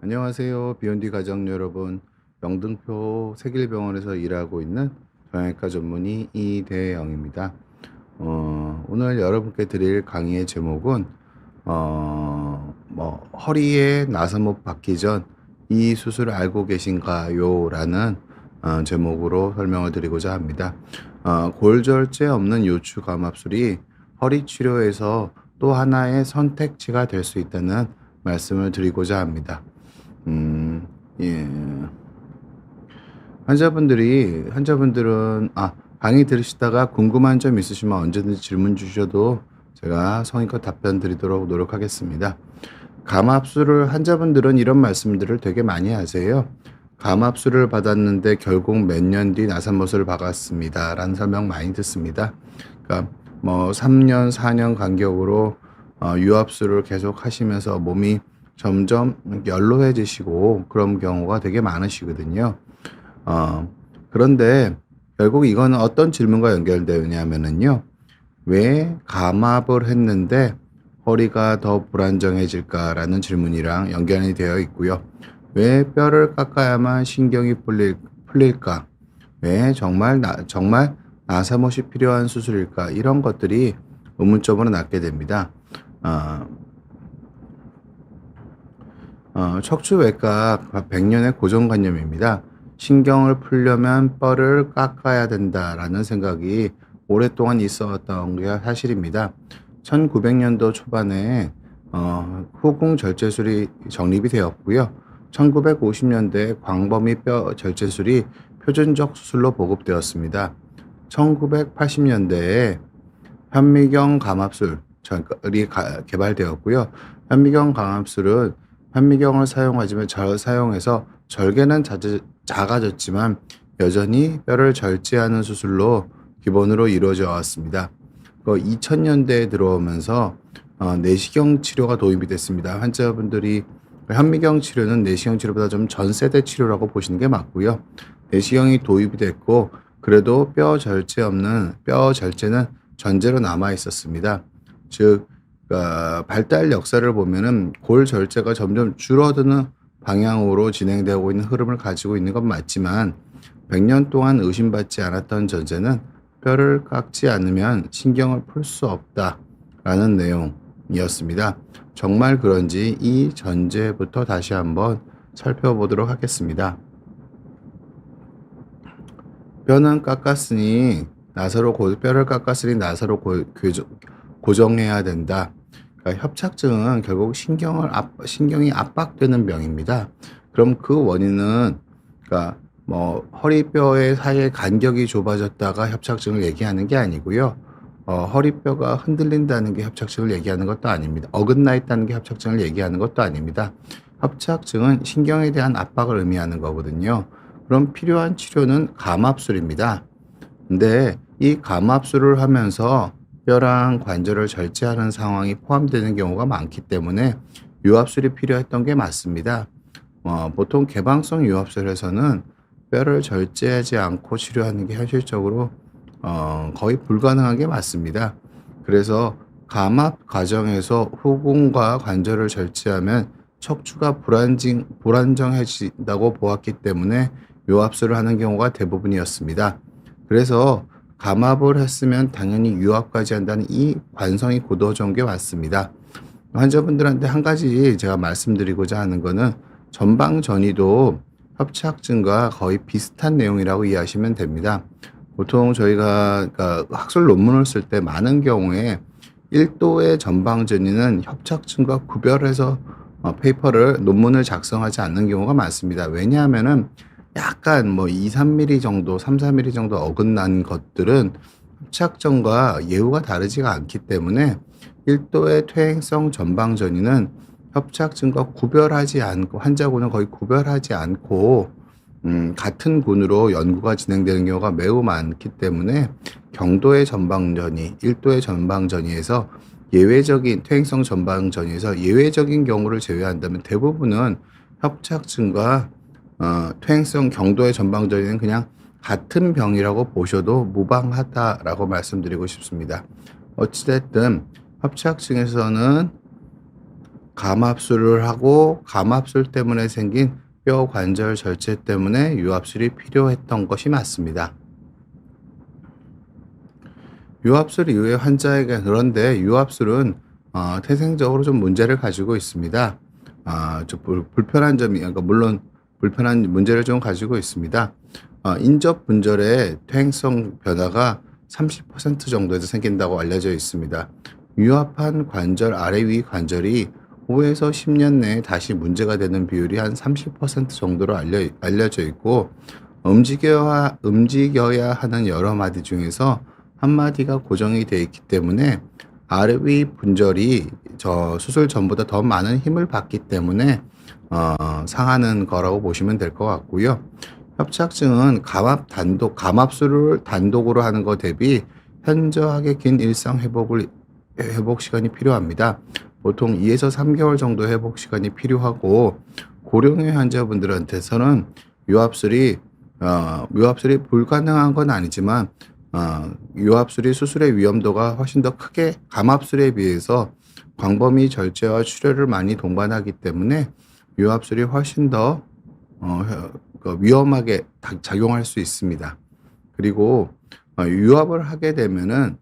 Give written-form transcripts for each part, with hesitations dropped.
안녕하세요. 비욘디 가정 여러분. 영등포 세길병원에서 일하고 있는 정형외과 전문의 이대영입니다. 오늘 여러분께 드릴 강의의 제목은 허리에 나사못 박기 전 이 수술을 알고 계신가요? 라는 제목으로 설명을 드리고자 합니다. 골절제 없는 요추 감압술이 허리 치료에서 또 하나의 선택지가 될 수 있다는 말씀을 드리고자 합니다. 예. 환자분들은 강의 들으시다가 궁금한 점 있으시면 언제든지 질문 주셔도 제가 성의껏 답변 드리도록 노력하겠습니다. 감압술을 환자분들은 이런 말씀들을 되게 많이 하세요. 감압술을 받았는데 결국 몇 년 뒤 나사못을 박았습니다라는 설명 많이 듣습니다. 그러니까 3년, 4년 간격으로 유압술을 계속 하시면서 몸이 점점 연로해지시고 그런 경우가 되게 많으시거든요. 그런데 결국 이거는 어떤 질문과 연결되냐면은요. 왜 감압을 했는데 허리가 더 불안정해질까라는 질문이랑 연결이 되어 있고요. 왜 뼈를 깎아야만 신경이 풀릴까? 왜 정말 나사못이 필요한 수술일까? 이런 것들이 의문점으로 낳게 됩니다. 척추외과 100년의 고정관념입니다. 신경을 풀려면 뼈를 깎아야 된다라는 생각이 오랫동안 있었던 게 사실입니다. 1900년도 초반에 후궁절제술이 정립이 되었고요. 1950년대에 광범위 뼈 절제술이 표준적 수술로 보급되었습니다. 1980년대에 현미경 감압술이 개발되었고요. 현미경 감압술은 현미경을 사용해서 절개는 작아졌지만 여전히 뼈를 절제하는 수술로 기본으로 이루어져 왔습니다. 2000년대에 들어오면서 내시경 치료가 도입이 됐습니다. 환자분들이 현미경 치료는 내시경 치료보다 좀 전세대 치료라고 보시는 게 맞고요. 내시경이 도입이 됐고 그래도 뼈 절제는 전제로 남아 있었습니다. 즉 발달 역사를 보면은 골 절제가 점점 줄어드는 방향으로 진행되고 있는 흐름을 가지고 있는 건 맞지만 100년 동안 의심받지 않았던 전제는 뼈를 깎지 않으면 신경을 풀 수 없다라는 내용이었습니다. 정말 그런지 이 전제부터 다시 한번 살펴보도록 하겠습니다. 뼈를 깎았으니 나사로 고정해야 된다. 그러니까 협착증은 결국 신경이 압박되는 병입니다. 그럼 그 원인은 허리뼈의 사이의 간격이 좁아졌다가 협착증을 얘기하는 게 아니고요. 허리뼈가 흔들린다는 게 협착증을 얘기하는 것도 아닙니다. 어긋나 있다는 게 협착증을 얘기하는 것도 아닙니다. 협착증은 신경에 대한 압박을 의미하는 거거든요. 그럼 필요한 치료는 감압술입니다. 근데 이 감압술을 하면서 뼈랑 관절을 절제하는 상황이 포함되는 경우가 많기 때문에 유압술이 필요했던 게 맞습니다. 보통 개방성 유압술에서는 뼈를 절제하지 않고 치료하는 게 현실적으로 거의 불가능한 게 맞습니다. 그래서 감압 과정에서 후궁과 관절을 절제하면 척추가 불안정해진다고 보았기 때문에 유압술을 하는 경우가 대부분이었습니다. 그래서 감압을 했으면 당연히 유압까지 한다는 이 관성이 굳어진 게 맞습니다. 환자분들한테 한 가지 제가 말씀드리고자 하는 거는 전방전이도 협착증과 거의 비슷한 내용이라고 이해하시면 됩니다. 보통 저희가 학술 논문을 쓸 때 많은 경우에 1도의 전방전이는 협착증과 구별해서 논문을 작성하지 않는 경우가 많습니다. 왜냐하면은 약간 2, 3mm 정도, 3, 4mm 정도 어긋난 것들은 협착증과 예후가 다르지가 않기 때문에 1도의 퇴행성 전방전이는 협착증과 환자군은 거의 구별하지 않고 같은 군으로 연구가 진행되는 경우가 매우 많기 때문에 경도의 전방전이, 1도의 전방전이에서 퇴행성 전방전이에서 예외적인 경우를 제외한다면 대부분은 협착증과 퇴행성 경도의 전방전이는 그냥 같은 병이라고 보셔도 무방하다라고 말씀드리고 싶습니다. 어찌됐든 협착증에서는 감압술을 하고 감압술 때문에 생긴 뼈 관절 절제 때문에 유압술이 필요했던 것이 맞습니다. 유압술 이후에 환자에게 그런데 유압술은 태생적으로 좀 문제를 가지고 있습니다. 좀 불편한 점이 그러니까 물론 불편한 문제를 좀 가지고 있습니다. 인접 분절의 퇴행성 변화가 30% 정도에서 생긴다고 알려져 있습니다. 유압한 관절 아래 위 관절이 5에서 10년 내에 다시 문제가 되는 비율이 한 30% 정도로 알려져 있고 움직여야 하는 여러 마디 중에서 한 마디가 고정이 되어 있기 때문에 아래 위 분절이 수술 전보다 더 많은 힘을 받기 때문에 상하는 거라고 보시면 될 것 같고요. 협착증은 감압술을 단독으로 하는 것 대비 현저하게 긴 일상 회복 시간이 필요합니다. 보통 2에서 3개월 정도 회복 시간이 필요하고 고령의 환자분들한테서는 유압술이 불가능한 건 아니지만 유압술이 수술의 위험도가 훨씬 더 크게 감압술에 비해서 광범위 절제와 출혈을 많이 동반하기 때문에 유압술이 훨씬 더 위험하게 작용할 수 있습니다. 그리고 유압을 하게 되면은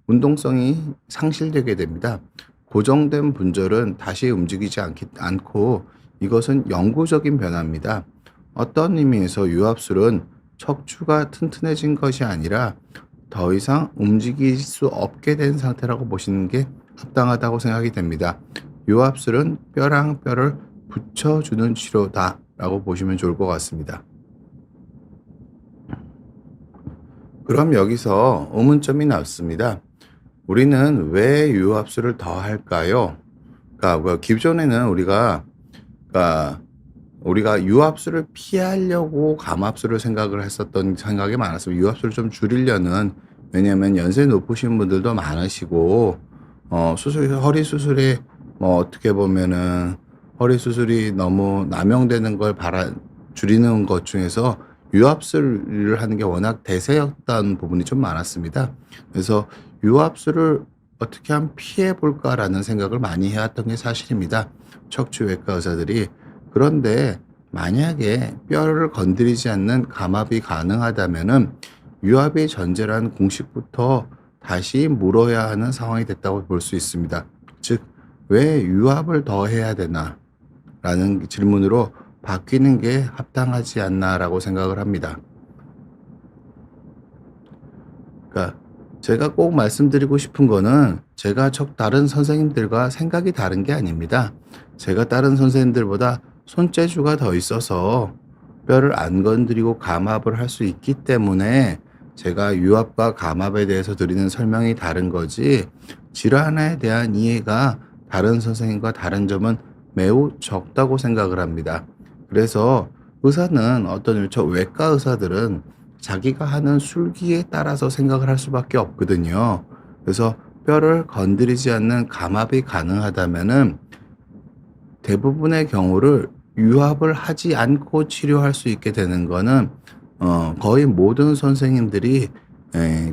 운동성이 상실되게 됩니다. 고정된 분절은 다시 움직이지 않고 이것은 영구적인 변화입니다. 어떤 의미에서 유압술은 척추가 튼튼해진 것이 아니라 더 이상 움직일 수 없게 된 상태라고 보시는 게 합당하다고 생각이 됩니다. 유압술은 뼈랑 뼈를 붙여주는 치료다라고 보시면 좋을 것 같습니다. 그럼 여기서 의문점이 나왔습니다. 우리는 왜 유압술을 더 할까요? 그러니까 기존에는 우리가 유압술을 피하려고 감압술을 했었던 생각이 많았어요. 유압술을 좀 줄이려는. 왜냐면 연세 높으신 분들도 많으시고 허리 수술이 어떻게 보면은 허리 수술이 너무 남용되는 걸 줄이는 것 중에서 유압술을 하는 게 워낙 대세였던 부분이 좀 많았습니다. 그래서 유압술을 어떻게 하면 피해 볼까라는 생각을 많이 해왔던 게 사실입니다. 척추외과 의사들이. 그런데 만약에 뼈를 건드리지 않는 감압이 가능하다면은 유압의 전제라는 공식부터 다시 물어야 하는 상황이 됐다고 볼 수 있습니다. 즉, 왜 유압을 더 해야 되나? 라는 질문으로 바뀌는 게 합당하지 않나라고 생각을 합니다. 그러니까 제가 꼭 말씀드리고 싶은 거는 제가 다른 선생님들과 생각이 다른 게 아닙니다. 제가 다른 선생님들보다 손재주가 더 있어서 뼈를 안 건드리고 감압을 할 수 있기 때문에 제가 유압과 감압에 대해서 드리는 설명이 다른 거지, 질환에 대한 이해가 다른 선생님과 다른 점은 매우 적다고 생각을 합니다. 그래서 의사는 외과 의사들은 자기가 하는 술기에 따라서 생각을 할 수밖에 없거든요. 그래서 뼈를 건드리지 않는 감압이 가능하다면은 대부분의 경우를 유압을 하지 않고 치료할 수 있게 되는 거는 거의 모든 선생님들이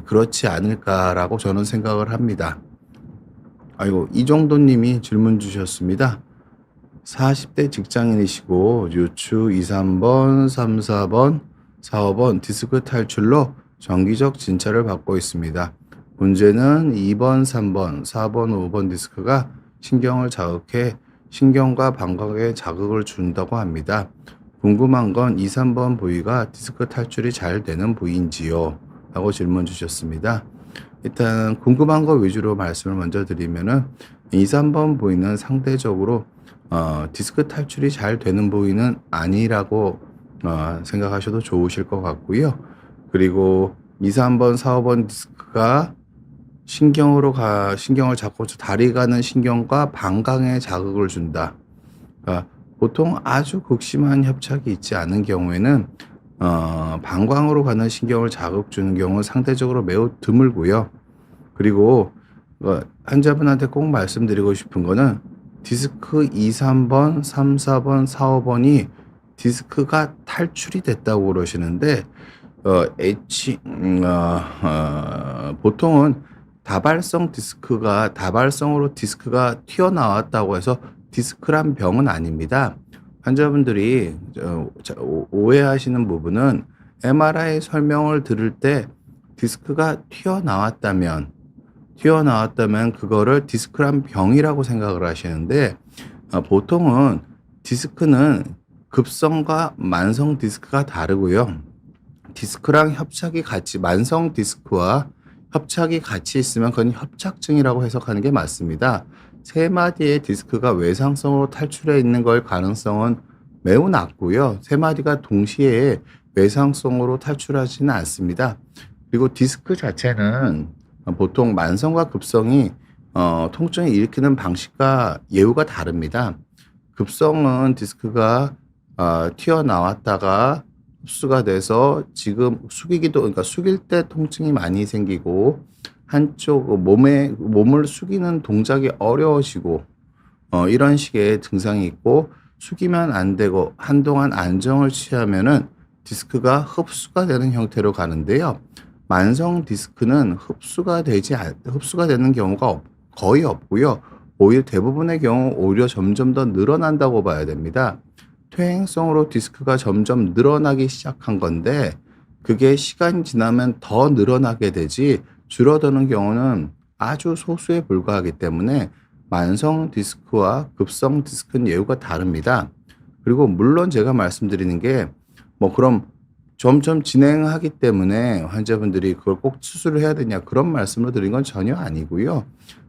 그렇지 않을까라고 저는 생각을 합니다. 아이고, 이정도님이 질문 주셨습니다. 40대 직장인이시고 유추 2, 3번, 3, 4번, 4, 5번 디스크 탈출로 정기적 진찰을 받고 있습니다. 문제는 2번, 3번, 4번, 5번 디스크가 신경을 자극해 신경과 방광에 자극을 준다고 합니다. 궁금한 건 2, 3번 부위가 디스크 탈출이 잘 되는 부위인지요? 라고 질문 주셨습니다. 일단 궁금한 거 위주로 말씀을 먼저 드리면은 2, 3번 부위는 상대적으로 디스크 탈출이 잘 되는 부위는 아니라고 생각하셔도 좋으실 것 같고요. 그리고 2, 3번, 4, 5번 디스크가 신경을 잡고 다리 가는 신경과 방광에 자극을 준다. 보통 아주 극심한 협착이 있지 않은 경우에는 방광으로 가는 신경을 자극 주는 경우는 상대적으로 매우 드물고요. 그리고 환자분한테 꼭 말씀드리고 싶은 거는 디스크 2, 3번, 3, 4번, 4, 5번이 디스크가 탈출이 됐다고 그러시는데 보통은 다발성으로 디스크가 튀어나왔다고 해서 디스크란 병은 아닙니다. 환자분들이 오해하시는 부분은 MRI 설명을 들을 때 디스크가 튀어나왔다면 그거를 디스크란 병이라고 생각을 하시는데, 보통은 디스크는 급성과 만성 디스크가 다르고요. 만성 디스크와 협착이 같이 있으면 그건 협착증이라고 해석하는 게 맞습니다. 세 마디의 디스크가 외상성으로 탈출해 있는 걸 가능성은 매우 낮고요. 세 마디가 동시에 외상성으로 탈출하지는 않습니다. 그리고 디스크 자체는 보통 만성과 급성이 통증을 일으키는 방식과 예후가 다릅니다. 급성은 디스크가 튀어나왔다가 흡수가 돼서 지금 그러니까 숙일 때 통증이 많이 생기고 한쪽 몸을 숙이는 동작이 어려워지고 이런 식의 증상이 있고, 숙이면 안 되고 한동안 안정을 취하면은 디스크가 흡수가 되는 형태로 가는데요. 만성 디스크는 흡수가 되는 경우가 거의 없고요. 오히려 대부분의 경우 오히려 점점 더 늘어난다고 봐야 됩니다. 퇴행성으로 디스크가 점점 늘어나기 시작한 건데, 그게 시간이 지나면 더 늘어나게 되지 줄어드는 경우는 아주 소수에 불과하기 때문에 만성 디스크와 급성 디스크는 예후가 다릅니다. 그리고 물론 제가 말씀드리는 게 그럼 점점 진행하기 때문에 환자분들이 그걸 꼭 수술을 해야 되냐, 그런 말씀을 드린 건 전혀 아니고요.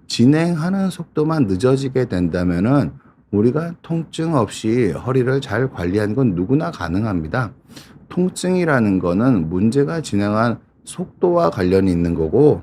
진행하는 속도만 늦어지게 된다면은 우리가 통증 없이 허리를 잘 관리하는 건 누구나 가능합니다. 통증이라는 거는 문제가 진행한 속도와 관련이 있는 거고,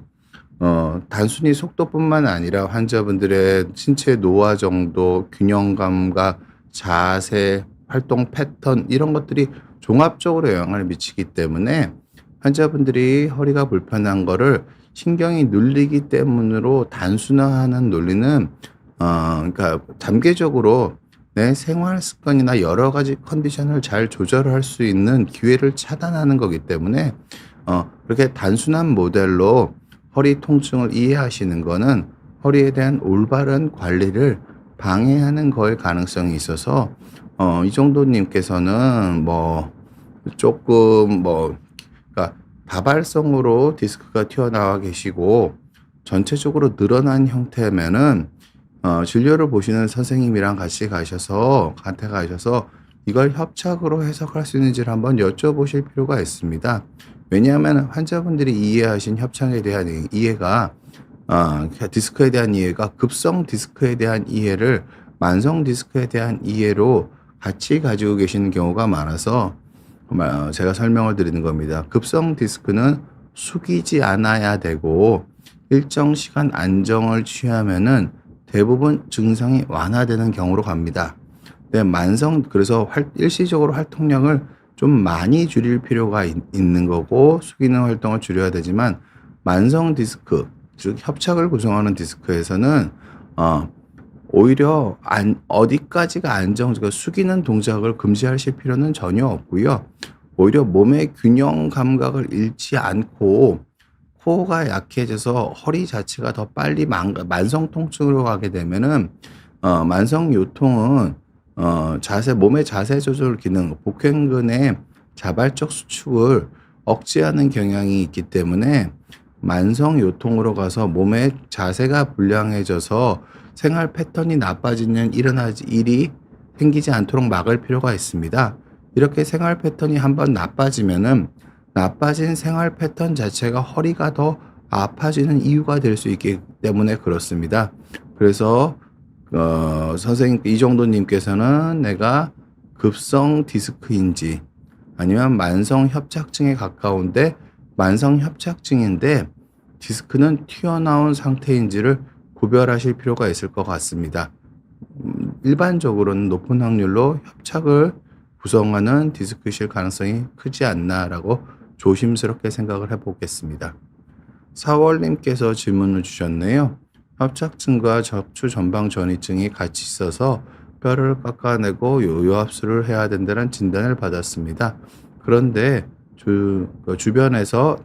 단순히 속도뿐만 아니라 환자분들의 신체 노화 정도, 균형 감각, 자세, 활동 패턴, 이런 것들이 종합적으로 영향을 미치기 때문에 환자분들이 허리가 불편한 거를 신경이 눌리기 때문으로 단순화하는 논리는 그러니까 단계적으로 내 생활 습관이나 여러 가지 컨디션을 잘 조절할 수 있는 기회를 차단하는 거기 때문에 그렇게 단순한 모델로 허리 통증을 이해하시는 거는 허리에 대한 올바른 관리를 방해하는 거일 가능성이 있어서 이정도님께서는 그러니까 다발성으로 디스크가 튀어나와 계시고 전체적으로 늘어난 형태면은 진료를 보시는 선생님이랑 같이 가셔서 이걸 협착으로 해석할 수 있는지를 한번 여쭤보실 필요가 있습니다. 왜냐하면 환자분들이 이해하신 협착에 대한 이해가 디스크에 대한 이해가 급성 디스크에 대한 이해를 만성 디스크에 대한 이해로 같이 가지고 계시는 경우가 많아서 제가 설명을 드리는 겁니다. 급성 디스크는 숙이지 않아야 되고 일정 시간 안정을 취하면은 대부분 증상이 완화되는 경우로 갑니다. 네, 그래서 일시적으로 활동량을 좀 많이 줄일 필요가 있는 거고, 숙이는 활동을 줄여야 되지만 만성 디스크, 즉 협착을 구성하는 디스크에서는 오히려 어디까지가 그러니까 숙이는 동작을 금지하실 필요는 전혀 없고요. 오히려 몸의 균형 감각을 잃지 않고 코어가 약해져서 허리 자체가 더 빨리 만성 통증으로 가게 되면은 만성 요통은 몸의 자세 조절 기능, 복행근의 자발적 수축을 억제하는 경향이 있기 때문에 만성 요통으로 가서 몸의 자세가 불량해져서 생활 패턴이 나빠지는 일이 생기지 않도록 막을 필요가 있습니다. 이렇게 생활 패턴이 한번 나빠진 생활 패턴 자체가 허리가 더 아파지는 이유가 될 수 있기 때문에 그렇습니다. 그래서 선생님 이정도님께서는 내가 급성 디스크인지 아니면 만성 협착증에 가까운데 만성 협착증인데 디스크는 튀어나온 상태인지를 구별하실 필요가 있을 것 같습니다. 일반적으로는 높은 확률로 협착을 구성하는 디스크실 가능성이 크지 않나라고 조심스럽게 생각을 해보겠습니다. 4월님께서 질문을 주셨네요. 협착증과 척추 전방 전이증이 같이 있어서 뼈를 깎아내고 요합술을 해야 된다는 진단을 받았습니다. 그런데 주변에서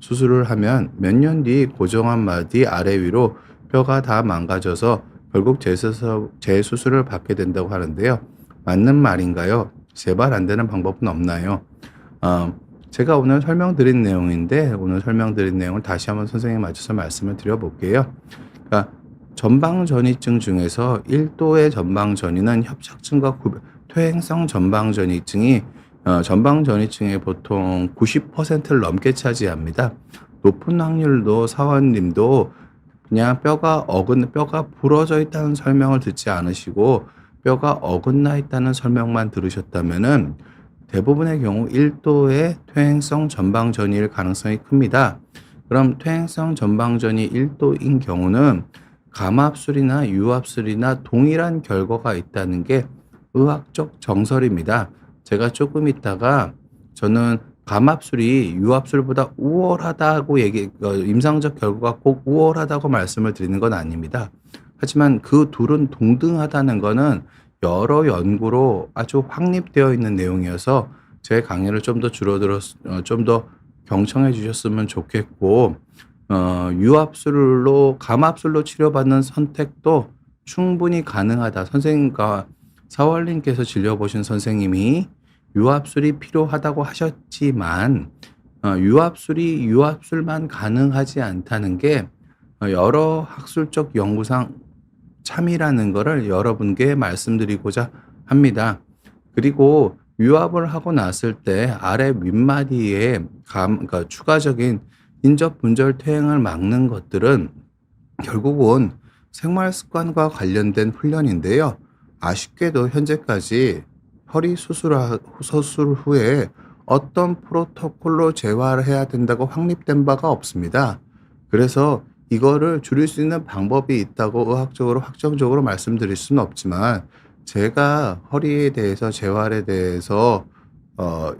수술을 하면 몇 년 뒤 고정한 마디 아래 위로 뼈가 다 망가져서 결국 재수술을 받게 된다고 하는데요. 맞는 말인가요? 제발 안 되는 방법은 없나요? 제가 오늘 설명드린 내용인데 오늘 설명드린 내용을 다시 한번 선생님에 맞춰서 말씀을 드려볼게요. 그러니까 전방전이증 중에서 1도의 전방전이는 협착증과 퇴행성 전방전이증이 전방전이증의 보통 90%를 넘게 차지합니다. 높은 확률도 사원님도 그냥 뼈가 부러져 있다는 설명을 듣지 않으시고 뼈가 어긋나 있다는 설명만 들으셨다면은 대부분의 경우 1도의 퇴행성 전방전이일 가능성이 큽니다. 그럼 퇴행성 전방전이 1도인 경우는 감압술이나 유압술이나 동일한 결과가 있다는 게 의학적 정설입니다. 제가 조금 있다가 저는 감압술이 유압술보다 우월하다고 임상적 결과가 꼭 우월하다고 말씀을 드리는 건 아닙니다. 하지만 그 둘은 동등하다는 거는 여러 연구로 아주 확립되어 있는 내용이어서 제 강의를 좀 더 경청해 주셨으면 좋겠고, 감압술로 치료받는 선택도 충분히 가능하다. 선생님과 사월님께서 진료보신 선생님이 유압술이 필요하다고 하셨지만, 유압술만 가능하지 않다는 게 여러 학술적 연구상 참이라는 거를 여러분께 말씀드리고자 합니다. 그리고 유압을 하고 났을 때 아래 윗마디에 그러니까 추가적인 인접 분절 퇴행을 막는 것들은 결국은 생활 습관과 관련된 훈련인데요. 아쉽게도 현재까지 허리 수술 후에 어떤 프로토콜로 재활을 해야 된다고 확립된 바가 없습니다. 그래서 이거를 줄일 수 있는 방법이 있다고 의학적으로 확정적으로 말씀드릴 수는 없지만 제가 허리에 대해서 재활에 대해서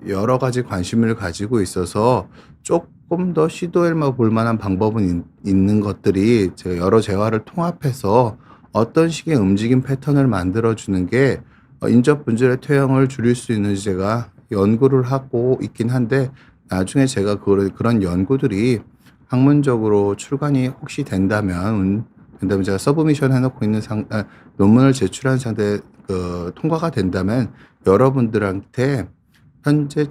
여러 가지 관심을 가지고 있어서 조금 더 시도해 볼 만한 방법은 있는 것들이 제가 여러 재활을 통합해서 어떤 식의 움직임 패턴을 만들어 주는 게 인접 분절의 퇴행을 줄일 수 있는지 제가 연구를 하고 있긴 한데 나중에 제가 그런 연구들이 학문적으로 출간이 혹시 된다면 제가 서브미션 해놓고 있는 논문을 제출한 상태 통과가 된다면 여러분들한테 현재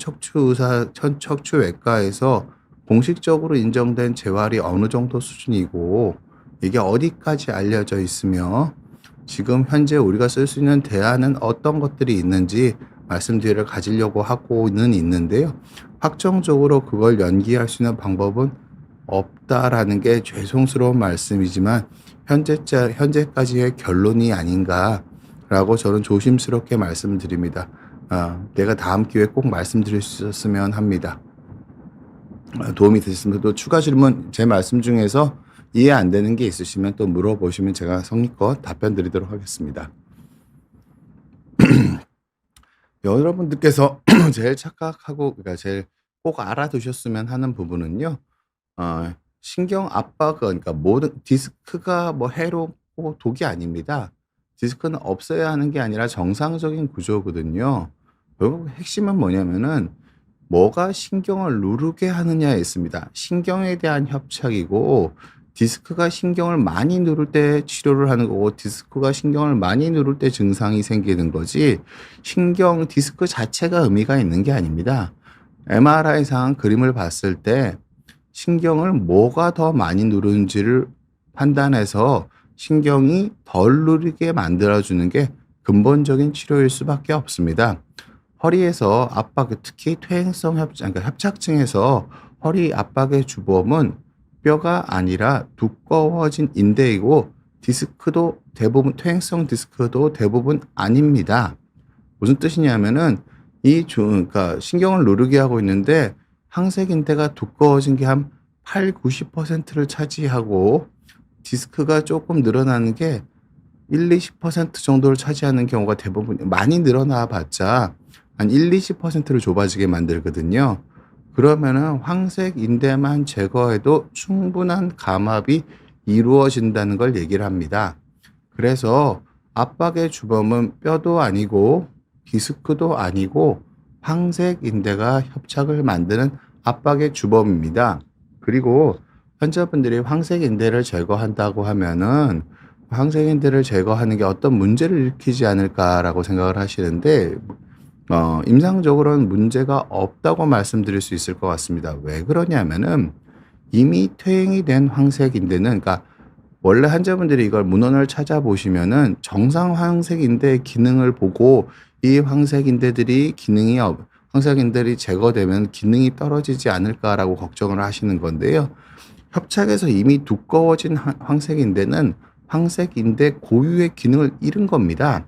척추외과에서 공식적으로 인정된 재활이 어느 정도 수준이고 이게 어디까지 알려져 있으며 지금 현재 우리가 쓸 수 있는 대안은 어떤 것들이 있는지 말씀드리러 가지려고 하고는 있는데요. 확정적으로 그걸 연기할 수 있는 방법은 없다라는 게 죄송스러운 말씀이지만 현재까지의 결론이 아닌가라고 저는 조심스럽게 말씀드립니다. 내가 다음 기회에 꼭 말씀드릴 수 있었으면 합니다. 도움이 되셨으면 또 추가 질문 제 말씀 중에서 이해 안 되는 게 있으시면 또 물어보시면 제가 성의껏 답변 드리도록 하겠습니다. 여러분들께서 제일 착각하고 그러니까 제일 꼭 알아두셨으면 하는 부분은요. 신경 압박은 그러니까 모든 디스크가 뭐 해롭고 독이 아닙니다. 디스크는 없어야 하는 게 아니라 정상적인 구조거든요. 결국 핵심은 뭐냐면은 뭐가 신경을 누르게 하느냐에 있습니다. 신경에 대한 협착이고 디스크가 신경을 많이 누를 때 치료를 하는 거고 디스크가 신경을 많이 누를 때 증상이 생기는 거지 디스크 자체가 의미가 있는 게 아닙니다. MRI상 그림을 봤을 때 신경을 뭐가 더 많이 누르는지를 판단해서 신경이 덜 누르게 만들어주는 게 근본적인 치료일 수밖에 없습니다. 허리에서 압박, 특히 퇴행성 그러니까 협착증에서 허리 압박의 주범은 뼈가 아니라 두꺼워진 인대이고 디스크도 대부분 퇴행성 디스크도 대부분 아닙니다. 무슨 뜻이냐면은 그러니까 신경을 누르게 하고 있는데 항색 인대가 두꺼워진 게 한 80-90%를 차지하고 디스크가 조금 늘어나는 게 1-20% 정도를 차지하는 경우가 대부분 많이 늘어나 봤자 한 1-20%를 좁아지게 만들거든요. 그러면은 황색 인대만 제거해도 충분한 감압이 이루어진다는 걸 얘기를 합니다. 그래서 압박의 주범은 뼈도 아니고 디스크도 아니고 황색 인대가 협착을 만드는 압박의 주범입니다. 그리고 환자분들이 황색인대를 제거한다고 하면은 '황색인대를 제거하는 게 어떤 문제를 일으키지 않을까.'라고 생각을 하시는데 임상적으로는 문제가 없다고 말씀드릴 수 있을 것 같습니다. 왜 그러냐면은 이미 퇴행이 된 황색인대는, 그러니까 원래 환자분들이 이걸 문헌을 찾아보시면은 정상 황색인대의 기능을 보고 이 황색인대들이 제거되면 기능이 떨어지지 않을까라고 걱정을 하시는 건데요. 협착에서 이미 두꺼워진 황색인대는 황색인대 고유의 기능을 잃은 겁니다.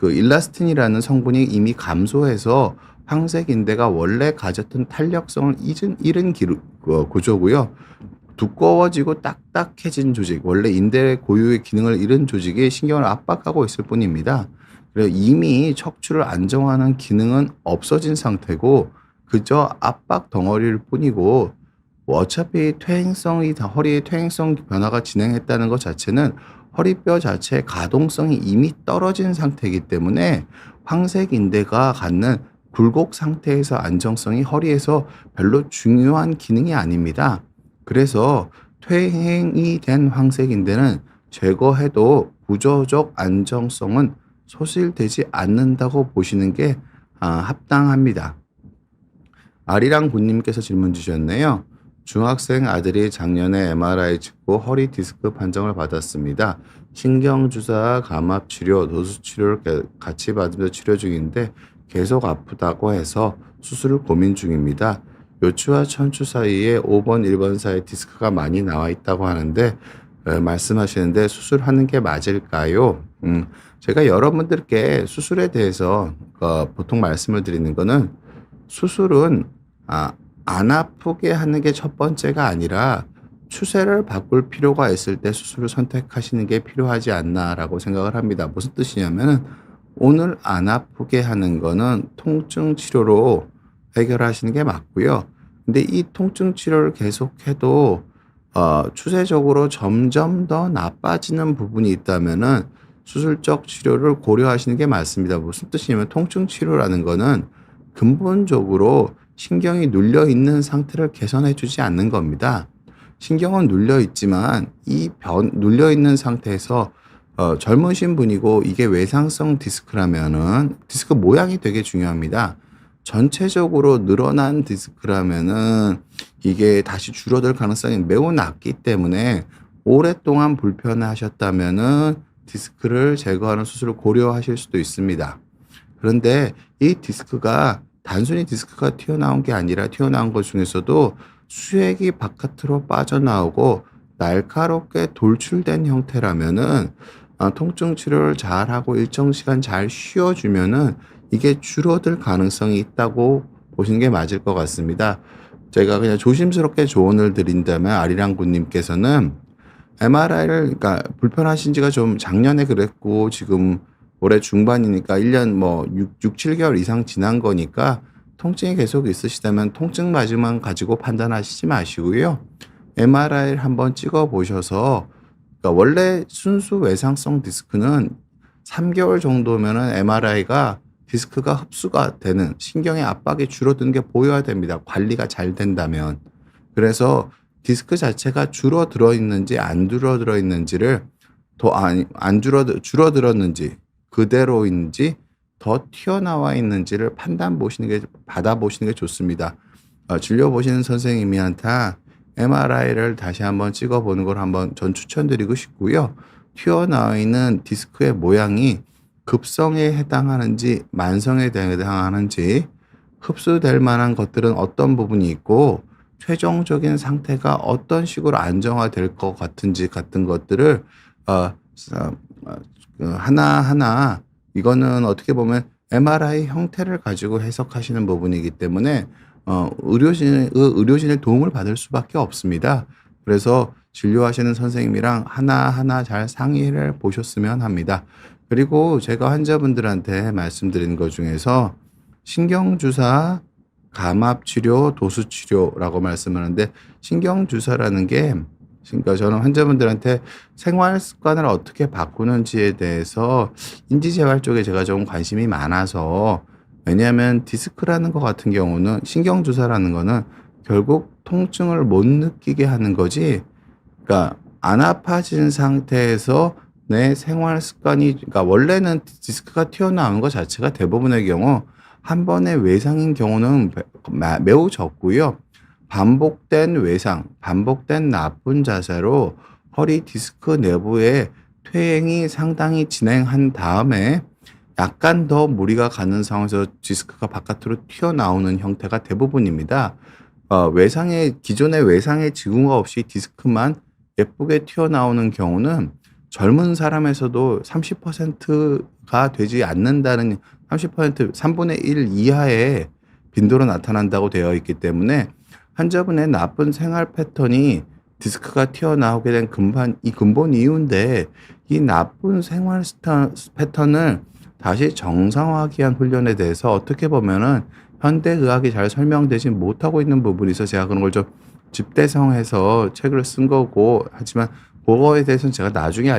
일라스틴이라는 성분이 이미 감소해서 황색인대가 원래 가졌던 탄력성을 잃은 구조고요. 두꺼워지고 딱딱해진 조직, 원래 인대 고유의 기능을 잃은 조직이 신경을 압박하고 있을 뿐입니다. 그래서 이미 척추를 안정화하는 기능은 없어진 상태고 그저 압박 덩어리일 뿐이고, 어차피 허리의 퇴행성 변화가 진행했다는 것 자체는 허리뼈 자체의 가동성이 이미 떨어진 상태이기 때문에 황색인대가 갖는 굴곡 상태에서 안정성이 허리에서 별로 중요한 기능이 아닙니다. 그래서 퇴행이 된 황색인대는 제거해도 구조적 안정성은 소실되지 않는다고 보시는 게 합당합니다. 아리랑 군님께서 질문 주셨네요. 중학생 아들이 작년에 MRI 찍고 허리 디스크 판정을 받았습니다. 신경주사, 감압치료, 도수치료를 같이 받으면서 치료 중인데 계속 아프다고 해서 수술을 고민 중입니다. 요추와 천추 사이에 5번, 1번 사이 디스크가 많이 나와 있다고 하는데 말씀하시는데 수술하는 게 맞을까요? 제가 여러분들께 수술에 대해서 보통 말씀을 드리는 거는, 수술은 안 아프게 하는 게 첫 번째가 아니라 추세를 바꿀 필요가 있을 때 수술을 선택하시는 게 필요하지 않나라고 생각을 합니다. 무슨 뜻이냐면은 오늘 안 아프게 하는 거는 통증 치료로 해결하시는 게 맞고요. 근데 이 통증 치료를 계속해도 추세적으로 점점 더 나빠지는 부분이 있다면은 수술적 치료를 고려하시는 게 맞습니다. 무슨 뜻이냐면 통증 치료라는 거는 근본적으로 신경이 눌려 있는 상태를 개선해 주지 않는 겁니다. 신경은 눌려 있지만 눌려 있는 상태에서 젊으신 분이고 이게 외상성 디스크라면은 디스크 모양이 되게 중요합니다. 전체적으로 늘어난 디스크라면은 이게 다시 줄어들 가능성이 매우 낮기 때문에 오랫동안 불편하셨다면은 디스크를 제거하는 수술을 고려하실 수도 있습니다. 그런데 이 디스크가 단순히 디스크가 튀어나온 게 아니라 튀어나온 것 중에서도 수액이 바깥으로 빠져나오고 날카롭게 돌출된 형태라면은 통증 치료를 잘하고 일정 시간 잘 쉬어주면은 이게 줄어들 가능성이 있다고 보시는 게 맞을 것 같습니다. 제가 그냥 조심스럽게 조언을 드린다면 아리랑 군님께서는 MRI를, 그러니까 불편하신 지가 좀 작년에 그랬고 지금 올해 중반이니까 1년 7개월 이상 지난 거니까 통증이 계속 있으시다면 통증 마저만 가지고 판단하시지 마시고요. MRI를 한번 찍어 보셔서, 그러니까 원래 순수 외상성 디스크는 3개월 정도면은 MRI가 디스크가 흡수가 되는, 신경의 압박이 줄어드는 게 보여야 됩니다. 관리가 잘 된다면. 그래서 디스크 자체가 줄어들어 있는지 안 줄어들어 있는지를 줄어들었는지 그대로인지 더 튀어나와 있는지를 받아보시는 게 좋습니다. 진료 보시는 선생님한테 MRI를 다시 한번 찍어보는 걸 한번 전 추천드리고 싶고요. 튀어나와 있는 디스크의 모양이 급성에 해당하는지 만성에 해당하는지, 흡수될 만한 것들은 어떤 부분이 있고 최종적인 상태가 어떤 식으로 안정화될 것 같은지 같은 것들을 하나하나, 이거는 어떻게 보면 MRI 형태를 가지고 해석하시는 부분이기 때문에 의료진의 도움을 받을 수밖에 없습니다. 그래서 진료하시는 선생님이랑 하나하나 잘 상의를 보셨으면 합니다. 그리고 제가 환자분들한테 말씀드린 것 중에서 신경주사, 감압치료, 도수치료라고 말씀하는데, 신경주사라는 게, 그러니까 저는 환자분들한테 생활 습관을 어떻게 바꾸는지에 대해서 인지재활 쪽에 제가 좀 관심이 많아서, 왜냐하면 디스크라는 것 같은 경우는 신경주사라는 거는 결국 통증을 못 느끼게 하는 거지, 그러니까 안 아파진 상태에서 내 생활 습관이, 그러니까 원래는 디스크가 튀어나오는 것 자체가 대부분의 경우 한 번의 외상인 경우는 매우 적고요. 반복된 외상, 반복된 나쁜 자세로 허리 디스크 내부에 퇴행이 상당히 진행한 다음에 약간 더 무리가 가는 상황에서 디스크가 바깥으로 튀어나오는 형태가 대부분입니다. 외상의 기존의 외상의 징후가 없이 디스크만 예쁘게 튀어나오는 경우는 젊은 사람에서도 30%가 되지 않는다는, 30% 3분의 1 이하의 빈도로 나타난다고 되어 있기 때문에 환자분의 나쁜 생활 패턴이 디스크가 튀어나오게 된 근본 이유인데, 이 나쁜 생활 패턴을 다시 정상화하기 위한 훈련에 대해서 어떻게 보면은 현대의학이 잘 설명되지 못하고 있는 부분이 있어서 제가 그런 걸 좀 집대성해서 책을 쓴 거고, 하지만 그거에 대해서는 제가 나중에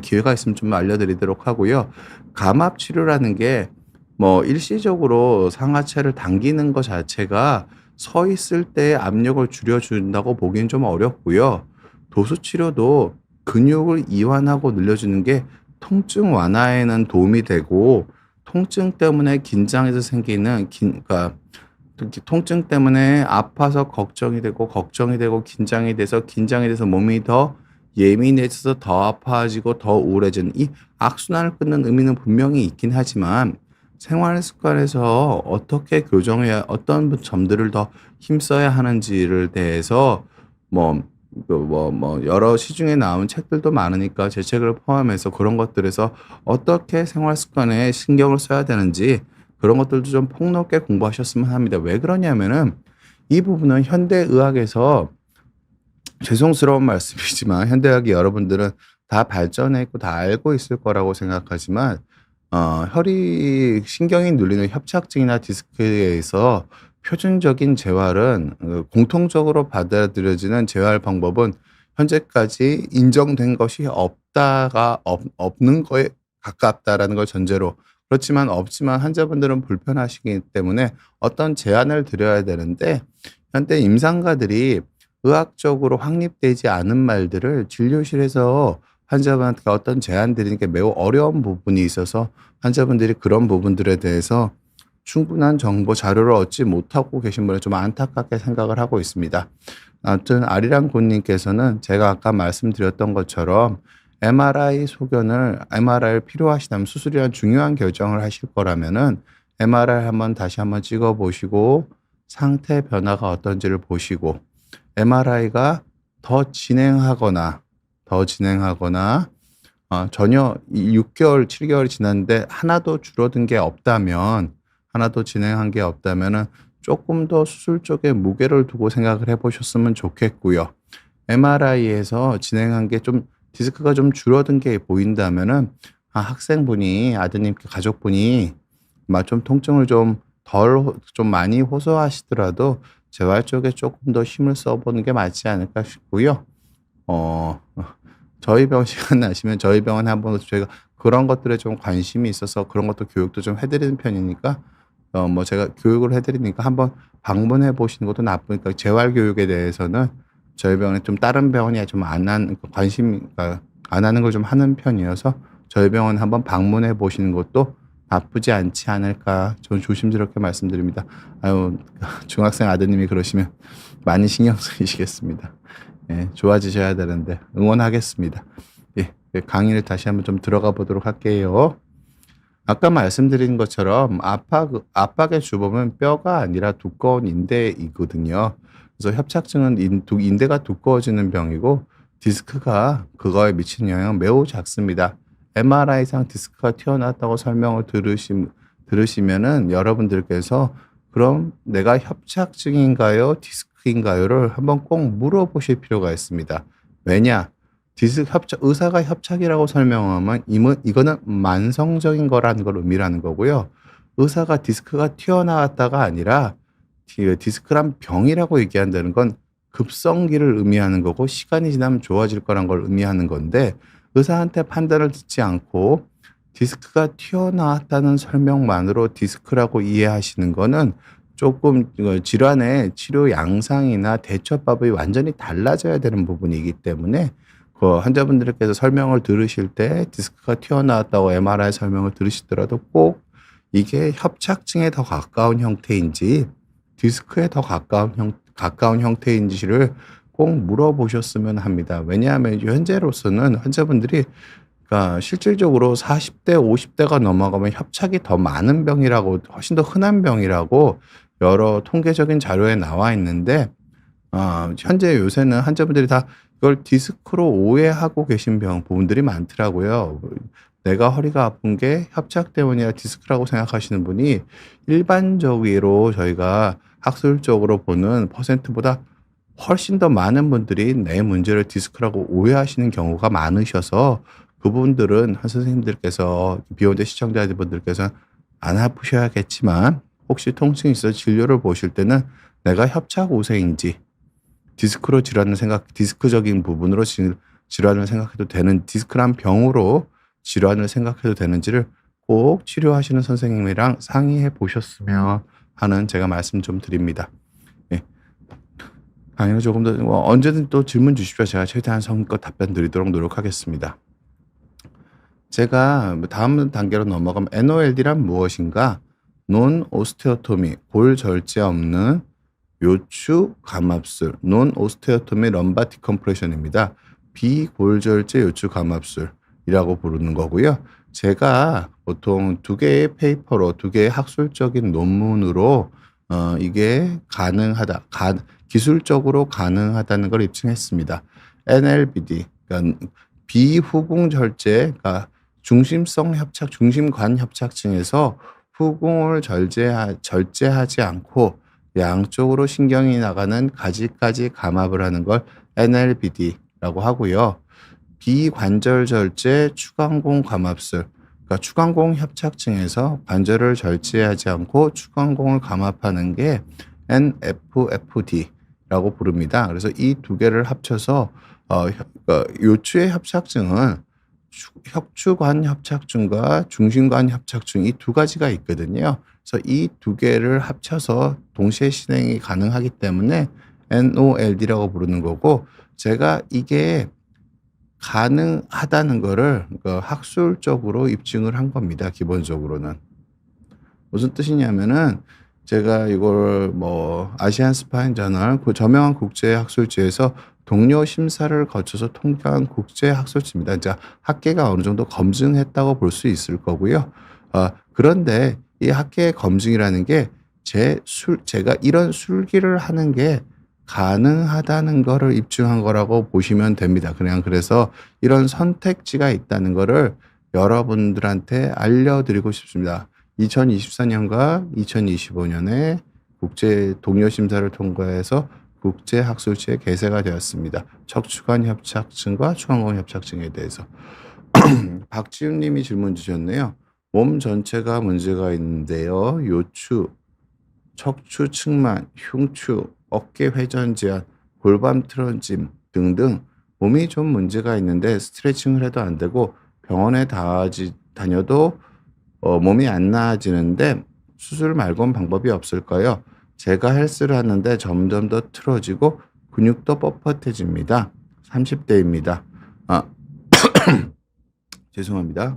기회가 있으면 좀 알려드리도록 하고요. 감압 치료라는 게 뭐 일시적으로 상하체를 당기는 것 자체가 서 있을 때 압력을 줄여준다고 보기엔 좀 어렵고요. 도수 치료도 근육을 이완하고 늘려주는 게 통증 완화에는 도움이 되고, 통증 때문에 긴장해서 생기는 그러니까 특히 통증 때문에 아파서 걱정이 되고, 걱정이 되고 긴장이 돼서 몸이 더 예민해져서 더 아파지고 더 우울해지는 이 악순환을 끊는 의미는 분명히 있긴 하지만, 생활 습관에서 어떻게 교정해야, 어떤 점들을 더 힘써야 하는지를 대해서 뭐 여러 시중에 나온 책들도 많으니까 제 책을 포함해서 그런 것들에서 어떻게 생활 습관에 신경을 써야 되는지 그런 것들도 좀 폭넓게 공부하셨으면 합니다. 왜 그러냐면은 이 부분은 현대의학에서, 죄송스러운 말씀이지만 현대의학이 여러분들은 다 발전해 있고 다 알고 있을 거라고 생각하지만, 혈이 신경이 눌리는 협착증이나 디스크에 의해서 표준적인 재활은, 공통적으로 받아들여지는 재활 방법은 현재까지 인정된 것이 없는 거에 가깝다라는 걸 전제로, 그렇지만 없지만 환자분들은 불편하시기 때문에 어떤 제안을 드려야 되는데, 현대 임상가들이 의학적으로 확립되지 않은 말들을 진료실에서 환자분한테 어떤 제안 드리는 게 매우 어려운 부분이 있어서 환자분들이 그런 부분들에 대해서 충분한 정보 자료를 얻지 못하고 계신 분을 좀 안타깝게 생각을 하고 있습니다. 아무튼 아리랑 군님께서는 제가 아까 말씀드렸던 것처럼 MRI를 필요하시다면, 수술이란 중요한 결정을 하실 거라면은 MRI 다시 한번 찍어 보시고 상태 변화가 어떤지를 보시고, MRI가 더 진행하거나 전혀 6개월, 7개월이 지났는데 하나도 진행한 게 없다면은 조금 더 수술 쪽에 무게를 두고 생각을 해 보셨으면 좋겠고요. MRI에서 진행한 게 좀, 디스크가 좀 줄어든 게 보인다면은, 학생분이, 아드님 가족분이 좀 통증을 좀 많이 호소하시더라도 재활 쪽에 조금 더 힘을 써 보는 게 맞지 않을까 싶고요. 저희 병원 시간 나시면 저희 병원에 한번, 저희가 그런 것들에 좀 관심이 있어서 그런 것도 교육도 좀 해 드리는 편이니까, 제가 교육을 해 드리니까 한번 방문해 보시는 것도 나쁘니까, 재활 교육에 대해서는 저희 병원에 좀 다른 병원이 좀 안 하는 걸 좀 하는 편이어서 저희 병원 한번 방문해 보시는 것도 나쁘지 않지 않을까, 저는 조심스럽게 말씀드립니다. 아유, 중학생 아드님이 그러시면 많이 신경 쓰이시겠습니다. 예, 좋아지셔야 되는데 응원하겠습니다. 예, 강의를 다시 한번 좀 들어가 보도록 할게요. 아까 말씀드린 것처럼 압박의 주범은 뼈가 아니라 두꺼운 인대이거든요. 그래서 협착증은 인대가 두꺼워지는 병이고, 디스크가 그거에 미치는 영향은 매우 작습니다. MRI상 디스크가 튀어나왔다고 설명을 들으시면은 여러분들께서 그럼 내가 협착증인가요, 디스크인가요를 한번 꼭 물어보실 필요가 있습니다. 왜냐? 의사가 협착이라고 설명하면 이거는 만성적인 거라는 걸 의미하는 거고요. 의사가 디스크가 튀어나왔다가 아니라, 디스크란 병이라고 얘기한다는 건 급성기를 의미하는 거고, 시간이 지나면 좋아질 거란 걸 의미하는 건데, 의사한테 판단을 듣지 않고 디스크가 튀어나왔다는 설명만으로 디스크라고 이해하시는 거는 조금 질환의 치료 양상이나 대처법이 완전히 달라져야 되는 부분이기 때문에 그 환자분들께서 설명을 들으실 때 디스크가 튀어나왔다고 MRI 설명을 들으시더라도 꼭 이게 협착증에 더 가까운 형태인지 디스크에 더 가까운 형태인지를 꼭 물어보셨으면 합니다. 왜냐하면 현재로서는 환자분들이 그러니까 실질적으로 40 대 50 대가 넘어가면 협착이 더 많은 병이라고 훨씬 더 흔한 병이라고 여러 통계적인 자료에 나와 있는데 현재 요새는 환자분들이 다 이걸 디스크로 오해하고 계신 부분들이 많더라고요. 내가 허리가 아픈 게 협착 때문이라 디스크라고 생각하시는 분이 일반적으로 저희가 학술적으로 보는 퍼센트보다 훨씬 더 많은 분들이 내 문제를 디스크라고 오해하시는 경우가 많으셔서 그분들은 선생님들께서 비욘드 시청자분들께서는 안 아프셔야겠지만 혹시 통증이 있어 진료를 보실 때는 내가 협착 우세인지 디스크적인 부분으로 질환을 생각해도 되는 디스크란 병으로 질환을 생각해도 되는지를 꼭 치료하시는 선생님이랑 상의해 보셨으면 하는 제가 말씀 좀 드립니다. 예. 강의는 조금 더 언제든 또 질문 주십시오. 제가 최대한 성의껏 답변 드리도록 노력하겠습니다. 제가 다음 단계로 넘어가면 NOLD란 무엇인가? 논 오스테오토미, 골 절제 없는 요추 감압술, 논 오스테오토미 럼바 디컴프레션입니다. 비골절제 요추 감압술이라고 부르는 거고요. 제가 보통 2개의 페이퍼로 2개의 학술적인 논문으로 이게 기술적으로 가능하다는 걸 입증했습니다. NLBD, 그러니까 비후궁절제, 그러니까 중심관 협착증에서 후궁을 절제하지 않고 양쪽으로 신경이 나가는 가지까지 감압을 하는 걸 NLBD라고 하고요. 비관절 절제 추간공 감압술, 그러니까 추간공 협착증에서 관절을 절제하지 않고 추간공을 감압하는 게 NFFD라고 부릅니다. 그래서 이 2개를 합쳐서 요추의 협착증은 척추관 협착증과 중심관 협착증 이 2가지가 있거든요. 그래서 이 2개를 합쳐서 동시에 실행이 가능하기 때문에 NOLD라고 부르는 거고, 제가 이게 가능하다는 거를 학술적으로 입증을 한 겁니다. 기본적으로는. 무슨 뜻이냐면은 제가 이걸 아시안 스파인 저널 그 저명한 국제 학술지에서 동료 심사를 거쳐서 통과한 국제 학술지입니다. 이제 학계가 어느 정도 검증했다고 볼 수 있을 거고요. 그런데 이 학계의 검증이라는 게 제가 이런 술기를 하는 게 가능하다는 거를 입증한 거라고 보시면 됩니다. 그래서 이런 선택지가 있다는 거를 여러분들한테 알려드리고 싶습니다. 2024년과 2025년에 국제 동료 심사를 통과해서 국제 학술지에 게재가 되었습니다. 척추관 협착증과 추간공 협착증에 대해서. 박지훈 님이 질문 주셨네요. 몸 전체가 문제가 있는데요. 요추, 척추 측만, 흉추, 어깨 회전 제한, 골반 틀어짐 등등 몸이 좀 문제가 있는데 스트레칭을 해도 안 되고 병원에 다녀도 몸이 안 나아지는데 수술 말고는 방법이 없을까요? 제가 헬스를 하는데 점점 더 틀어지고 근육도 뻣뻣해집니다. 30대입니다. 죄송합니다.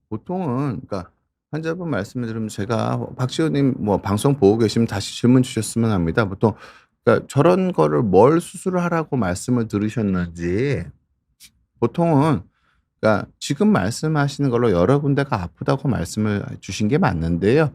보통은 환자분 말씀을 들으면 제가 박지훈님 방송 보고 계시면 다시 질문 주셨으면 합니다. 보통 저런 거를 뭘 수술을 하라고 말씀을 들으셨는지 보통은 지금 말씀하시는 걸로 여러 군데가 아프다고 말씀을 주신 게 맞는데요.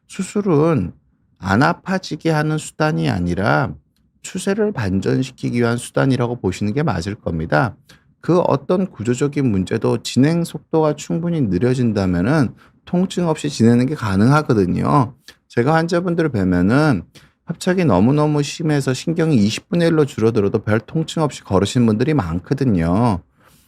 수술은 안 아파지게 하는 수단이 아니라 추세를 반전시키기 위한 수단이라고 보시는 게 맞을 겁니다. 그 어떤 구조적인 문제도 진행 속도가 충분히 느려진다면은 통증 없이 지내는 게 가능하거든요. 제가 환자분들을 뵈면은 협착이 너무너무 심해서 신경이 20분의 1로 줄어들어도 별 통증 없이 걸으시는 분들이 많거든요.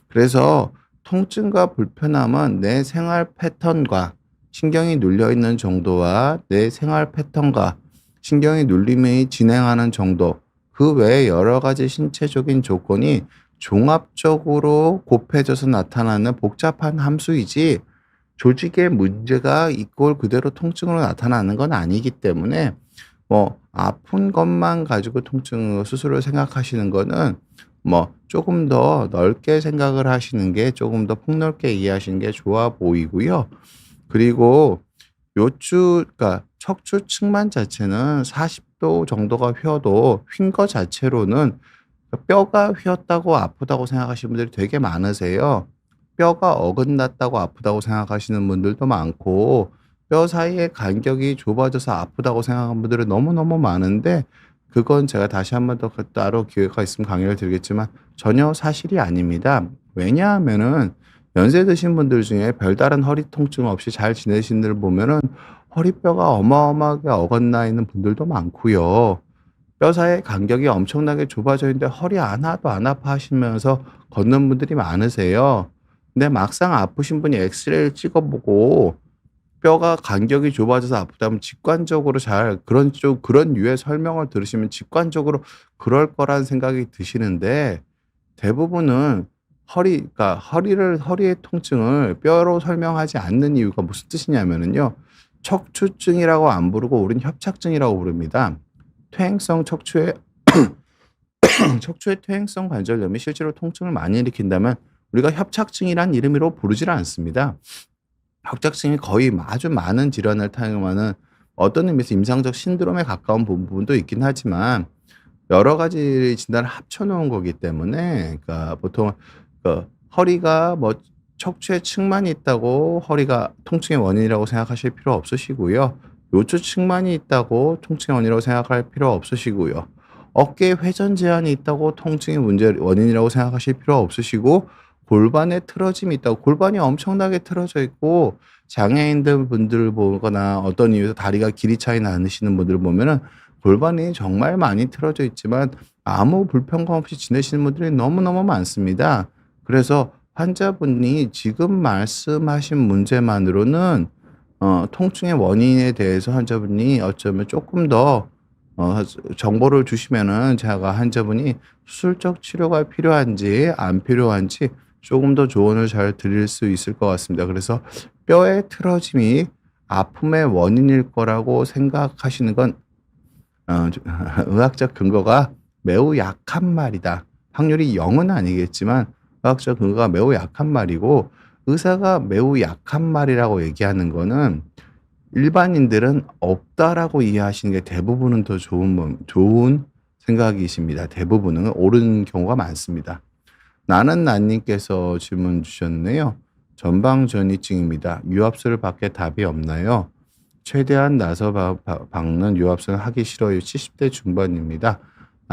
그래서 통증과 불편함은 내 생활 패턴과 신경이 눌려 있는 정도와 내 생활 패턴과 신경의 눌림이 진행하는 정도, 그 외에 여러 가지 신체적인 조건이 종합적으로 곱해져서 나타나는 복잡한 함수이지 조직에 문제가 있고 그대로 통증으로 나타나는 건 아니기 때문에 뭐 아픈 것만 가지고 통증 수술을 생각하시는 거는 뭐 조금 더 넓게 생각을 하시는 게 조금 더 폭넓게 이해하시는 게 좋아 보이고요. 그리고 요추 그러니까 척추 측만 자체는 40도 정도가 휘어도 휜 거 자체로는 뼈가 휘었다고 아프다고 생각하시는 분들이 되게 많으세요. 뼈가 어긋났다고 아프다고 생각하시는 분들도 많고 뼈 사이의 간격이 좁아져서 아프다고 생각하는 분들은 너무너무 많은데 그건 제가 다시 한 번 더 따로 기회가 있으면 강의를 드리겠지만 전혀 사실이 아닙니다. 왜냐하면은 연세 드신 분들 중에 별다른 허리 통증 없이 잘 지내시는 분들 보면은 허리뼈가 어마어마하게 어긋나 있는 분들도 많고요. 뼈 사이의 간격이 엄청나게 좁아져 있는데 허리 하나도 안 아파하시면서 걷는 분들이 많으세요. 근데 막상 아프신 분이 엑스레이를 찍어 보고 뼈가 간격이 좁아져서 아프다면 직관적으로 잘 그런 류의 설명을 들으시면 직관적으로 그럴 거라는 생각이 드시는데 대부분은 그러니까 허리의 통증을 뼈로 설명하지 않는 이유가 무슨 뜻이냐면은요. 척추증이라고 안 부르고 우리는 협착증이라고 부릅니다. 퇴행성 척추의 척추의 퇴행성 관절염이 실제로 통증을 많이 일으킨다면 우리가 협착증이란 이름으로 부르지를 않습니다. 협착증이 거의 아주 많은 질환을 타행하는 어떤 의미에서 임상적 신드롬에 가까운 부분도 있긴 하지만 여러 가지 진단을 합쳐 놓은 거기 때문에 그러니까 보통 허리가 뭐 척추의 측만이 있다고 허리가 통증의 원인이라고 생각하실 필요 없으시고요. 요추 측만이 있다고 통증의 원인이라고 생각할 필요 없으시고요. 어깨 회전 제한이 있다고 통증의 원인이라고 생각하실 필요 없으시고 골반에 틀어짐이 있다고 골반이 엄청나게 틀어져 있고 장애인들 분들 보거나 어떤 이유에서 다리가 길이 차이 나시는 분들 보면은 골반이 정말 많이 틀어져 있지만 아무 불편감 없이 지내시는 분들이 너무너무 많습니다. 그래서 환자분이 지금 말씀하신 문제만으로는 통증의 원인에 대해서 환자분이 어쩌면 조금 더 정보를 주시면은 제가 환자분이 수술적 치료가 필요한지 안 필요한지 조금 더 조언을 잘 드릴 수 있을 것 같습니다. 그래서 뼈의 틀어짐이 아픔의 원인일 거라고 생각하시는 건 의학적 근거가 매우 약한 말이다. 확률이 0은 아니겠지만 의학적 근거가 매우 약한 말이고 의사가 매우 약한 말이라고 얘기하는 거는 일반인들은 없다라고 이해하시는 게 대부분은 더 좋은 생각이십니다. 대부분은 옳은 경우가 많습니다. 나는 나님께서 질문 주셨네요. 전방전이증입니다. 유압수를 밖에 답이 없나요? 최대한 나서 박는 유압수는 하기 싫어요. 70대 중반입니다.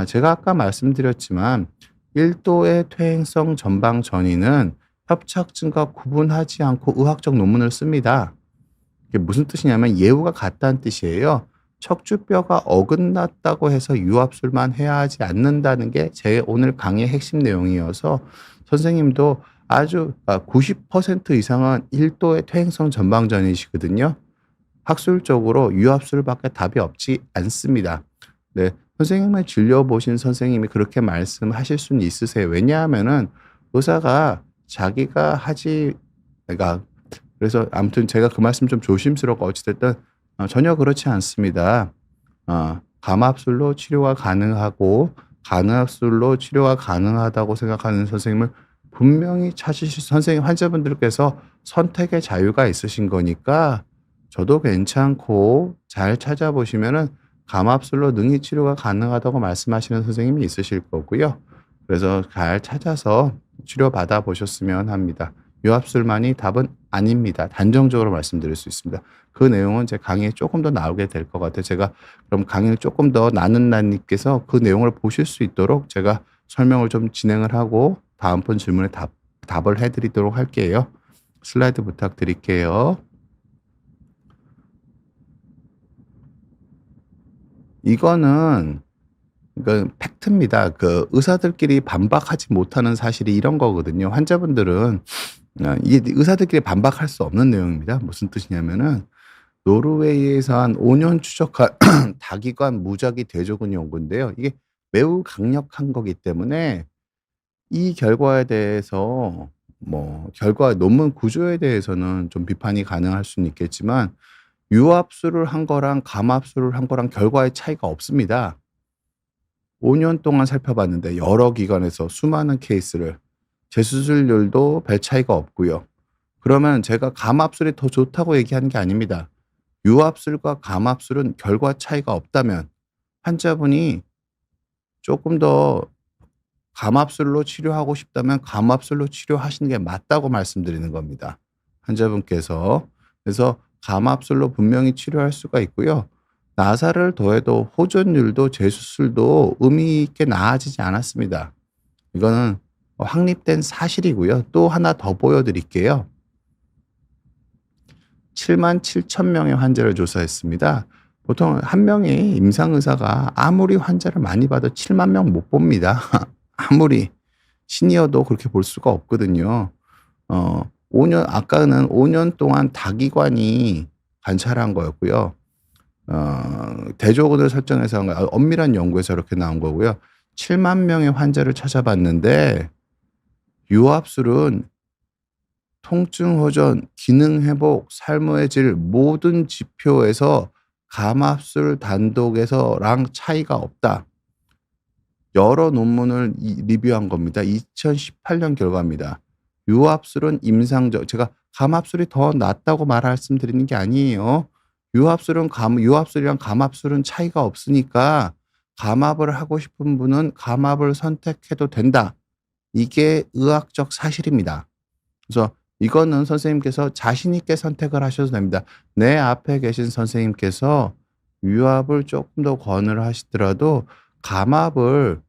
제가 아까 말씀드렸지만 1도의 퇴행성 전방전이는 협착증과 구분하지 않고 의학적 논문을 씁니다. 이게 무슨 뜻이냐면 예우가 같다는 뜻이에요. 척추뼈가 어긋났다고 해서 유압술만 해야 하지 않는다는 게 제 오늘 강의의 핵심 내용이어서 선생님도 아주 90% 이상은 1도의 퇴행성 전방전이시거든요. 학술적으로 유압술밖에 답이 없지 않습니다. 네, 선생님을 진료보신 선생님이 그렇게 말씀하실 수는 있으세요. 왜냐하면은 의사가 자기가 그러니까 그래서 아무튼 제가 그 말씀 좀 조심스럽고 어찌됐든 전혀 그렇지 않습니다. 감압술로 치료가 가능하고 간압술로 치료가 가능하다고 생각하는 선생님을 분명히 찾으실 선생님 환자분들께서 선택의 자유가 있으신 거니까 저도 괜찮고 잘 찾아보시면은 감압술로 능히 치료가 가능하다고 말씀하시는 선생님이 있으실 거고요. 그래서 잘 찾아서 치료받아 보셨으면 합니다. 유압술만이 답은 아닙니다. 단정적으로 말씀드릴 수 있습니다. 그 내용은 제 강의에 조금 더 나오게 될 것 같아요. 제가 그럼 강의를 조금 더 나는 나님께서 그 내용을 보실 수 있도록 제가 설명을 좀 진행을 하고 다음번 질문에 답을 해드리도록 할게요. 슬라이드 부탁드릴게요. 이거는 그러니까 팩트입니다. 그 의사들끼리 반박하지 못하는 사실이 이런 거거든요. 환자분들은 이게 의사들끼리 반박할 수 없는 내용입니다. 무슨 뜻이냐면은 노르웨이에서 한 5년 추적한 다기관 무작위 대조군 연구인데요. 이게 매우 강력한 거기 때문에 이 결과에 대해서 결과 논문 구조에 대해서는 좀 비판이 가능할 수는 있겠지만 유압수를 한 거랑 감압수를 한 거랑 결과의 차이가 없습니다. 5년 동안 살펴봤는데 여러 기관에서 수많은 케이스를 재수술률도 별 차이가 없고요. 그러면 제가 감압술이 더 좋다고 얘기하는 게 아닙니다. 유압술과 감압술은 결과 차이가 없다면 환자분이 조금 더 감압술로 치료하고 싶다면 감압술로 치료하시는 게 맞다고 말씀드리는 겁니다. 환자분께서. 그래서 감압술로 분명히 치료할 수가 있고요. 나사를 더해도 호전율도 재수술도 의미 있게 나아지지 않았습니다. 이거는 확립된 사실이고요. 또 하나 더 보여드릴게요. 7만 7천 명의 환자를 조사했습니다. 보통 한 명의 임상의사가 아무리 환자를 많이 봐도 7만 명 못 봅니다. 아무리 신이어도 그렇게 볼 수가 없거든요. 5년, 아까는 5년 동안 다기관이 관찰한 거였고요. 대조군을 설정해서 한 거, 엄밀한 연구에서 이렇게 나온 거고요. 7만 명의 환자를 찾아봤는데 유압술은 통증 호전, 기능 회복, 삶의 질 모든 지표에서 감압술 단독에서랑 차이가 없다. 여러 논문을 리뷰한 겁니다. 2018년 결과입니다. 유압술은 임상적, 제가 감압술이 더 낫다고 말씀드리는 게 아니에요. 유압술이랑 감압술은 차이가 없으니까 감압을 하고 싶은 분은 감압을 선택해도 된다. 이게 의학적 사실입니다. 그래서 이거는 선생님께서 자신 있게 선택을 하셔도 됩니다. 내 앞에 계신 선생님께서 유압을 조금 더 권유를 하시더라도 감압을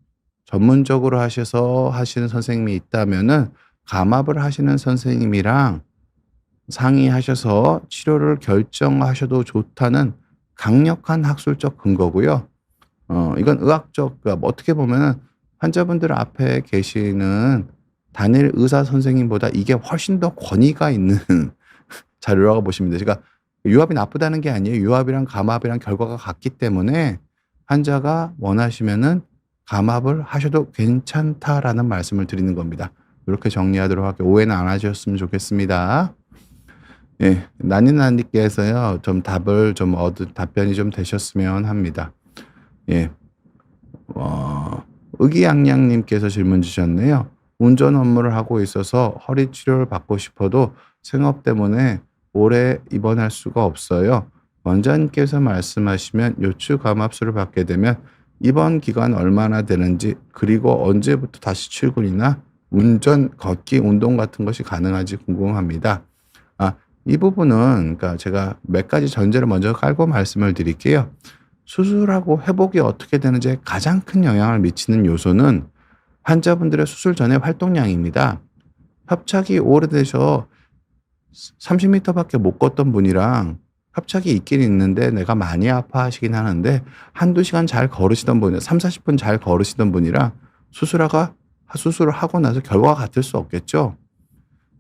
전문적으로 하셔서 하시는 선생님이 있다면은 감압을 하시는 선생님이랑 상의하셔서 치료를 결정하셔도 좋다는 강력한 학술적 근거고요. 이건 의학적, 그러니까 어떻게 보면은 환자분들 앞에 계시는 단일 의사 선생님보다 이게 훨씬 더 권위가 있는 자료라고 보시면 돼요. 그러니까 유압이 나쁘다는 게 아니에요. 유압이랑 감압이랑 결과가 같기 때문에 환자가 원하시면은 감압을 하셔도 괜찮다라는 말씀을 드리는 겁니다. 이렇게 정리하도록 할게요. 오해는 안 하셨으면 좋겠습니다. 예, 나니나님께서요, 좀 답을 좀 답변이 좀 되셨으면 합니다. 예, 의기양양님께서 질문 주셨네요. 운전 업무를 하고 있어서 허리 치료를 받고 싶어도 생업 때문에 오래 입원할 수가 없어요. 원장님께서 말씀하시면 요추 감압술을 받게 되면 입원 기간 얼마나 되는지, 그리고 언제부터 다시 출근이나 운전, 걷기, 운동 같은 것이 가능한지 궁금합니다. 이 부분은, 그러니까 제가 몇 가지 전제를 먼저 깔고 말씀을 드릴게요. 수술하고 회복이 어떻게 되는지에 가장 큰 영향을 미치는 요소는 환자분들의 수술 전의 활동량입니다. 협착이 오래돼서 30m밖에 못 걷던 분이랑 협착이 있긴 있는데 내가 많이 아파하시긴 하는데 한두 시간 잘 걸으시던 분이 30-40분 잘 걸으시던 분이랑 수술을 하고 나서 결과가 같을 수 없겠죠.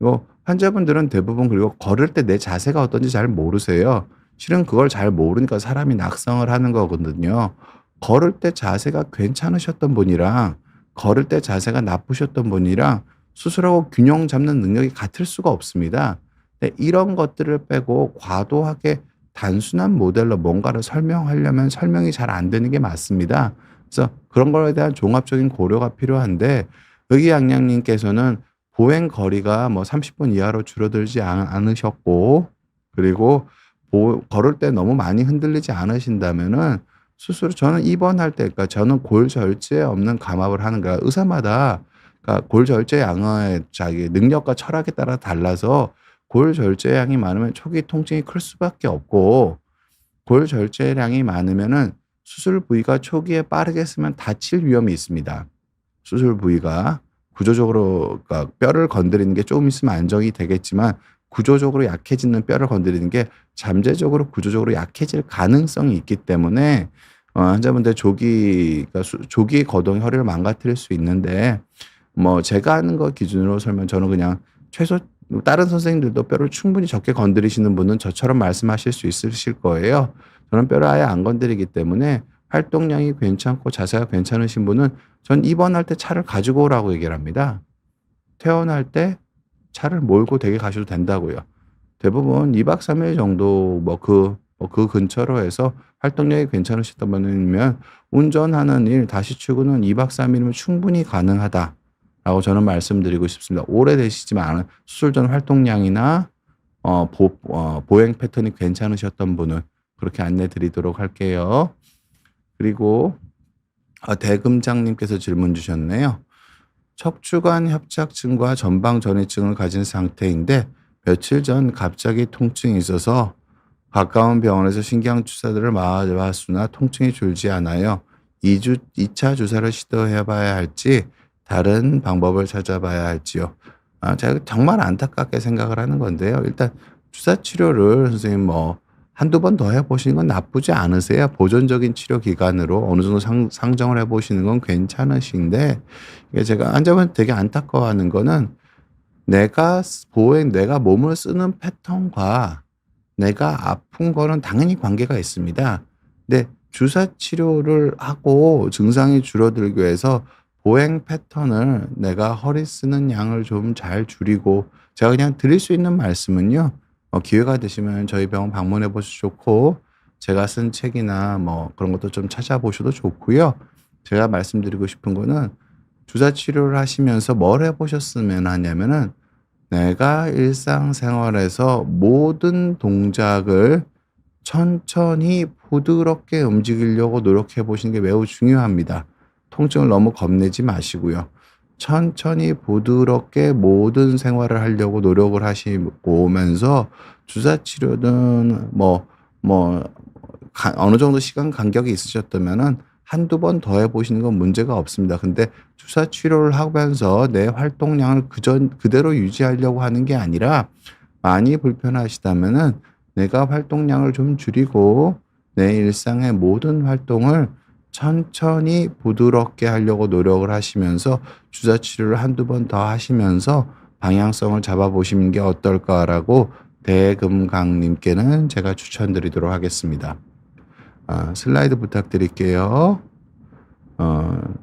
이거 환자분들은 대부분, 그리고 걸을 때 내 자세가 어떤지 잘 모르세요. 실은 그걸 잘 모르니까 사람이 낙성을 하는 거거든요. 걸을 때 자세가 괜찮으셨던 분이랑 걸을 때 자세가 나쁘셨던 분이랑 수술하고 균형 잡는 능력이 같을 수가 없습니다. 근데 이런 것들을 빼고 과도하게 단순한 모델로 뭔가를 설명하려면 설명이 잘 안 되는 게 맞습니다. 그래서 그런 거에 대한 종합적인 고려가 필요한데, 의기양양님께서는 보행 거리가 30분 이하로 줄어들지 않으셨고, 그리고 걸을 때 너무 많이 흔들리지 않으신다면은 저는 입원할 때, 그러니까 저는 골절제 없는 감압을 하는 거야. 의사마다, 그러니까 골절제 양의 자기 능력과 철학에 따라 달라서 골절제량이 많으면 초기 통증이 클 수밖에 없고, 골절제량이 많으면은 수술 부위가 초기에 빠르게 쓰면 다칠 위험이 있습니다. 수술 부위가 구조적으로, 그러니까 뼈를 건드리는 게 조금 있으면 안정이 되겠지만 구조적으로 약해지는 뼈를 건드리는 게 잠재적으로 구조적으로 약해질 가능성이 있기 때문에 환자분들 조기 거동이 허리를 망가뜨릴 수 있는데, 제가 하는 거 기준으로 설명, 저는 그냥 최소, 다른 선생님들도 뼈를 충분히 적게 건드리시는 분은 저처럼 말씀하실 수 있으실 거예요. 저는 뼈를 아예 안 건드리기 때문에 활동량이 괜찮고 자세가 괜찮으신 분은 전 입원할 때 차를 가지고 오라고 얘기를 합니다. 퇴원할 때 차를 몰고 댁에 가셔도 된다고요. 대부분 2박 3일 정도 그 근처로 해서 활동량이 괜찮으시다 보면 운전하는 일 다시 출근은 2박 3 일이면 충분히 가능하다라고 저는 말씀드리고 싶습니다. 오래되시지만 않은 수술 전 활동량이나 보행 패턴이 괜찮으셨던 분은 그렇게 안내 드리도록 할게요. 그리고 대금장님께서 질문 주셨네요. 척추관 협착증과 전방 전이증을 가진 상태인데 며칠 전 갑자기 통증이 있어서 가까운 병원에서 신경 주사들을 맞았으나 통증이 줄지 않아요. 2차 주사를 시도해 봐야 할지 다른 방법을 찾아봐야 할지요. 제가 정말 안타깝게 생각을 하는 건데요. 일단 주사 치료를 선생님 한두 번 더 해 보시는 건 나쁘지 않으세요. 보존적인 치료 기간으로 어느 정도 상정을 해 보시는 건 괜찮으신데, 이게 제가 환자분 되게 안타까워하는 거는 내가 몸을 쓰는 패턴과 내가 아픈 거는 당연히 관계가 있습니다. 근데 주사 치료를 하고 증상이 줄어들기 위해서 보행 패턴을 내가 허리 쓰는 양을 좀 잘 줄이고, 제가 그냥 드릴 수 있는 말씀은요. 기회가 되시면 저희 병원 방문해 보셔도 좋고, 제가 쓴 책이나 그런 것도 좀 찾아보셔도 좋고요. 제가 말씀드리고 싶은 거는 주사 치료를 하시면서 뭘 해 보셨으면 하냐면은 내가 일상생활에서 모든 동작을 천천히 부드럽게 움직이려고 노력해 보시는 게 매우 중요합니다. 통증을 너무 겁내지 마시고요. 천천히 부드럽게 모든 생활을 하려고 노력을 하시고 오면서 주사 치료는 어느 정도 시간 간격이 있으셨다면은 한두 번 더 해 보시는 건 문제가 없습니다. 근데 주사 치료를 하면서 내 활동량을 그대로 유지하려고 하는 게 아니라, 많이 불편하시다면은 내가 활동량을 좀 줄이고 내 일상의 모든 활동을 천천히 부드럽게 하려고 노력을 하시면서 주사 치료를 한두 번 더 하시면서 방향성을 잡아 보시는 게 어떨까라고 대금강님께는 제가 추천드리도록 하겠습니다. 슬라이드 부탁드릴게요.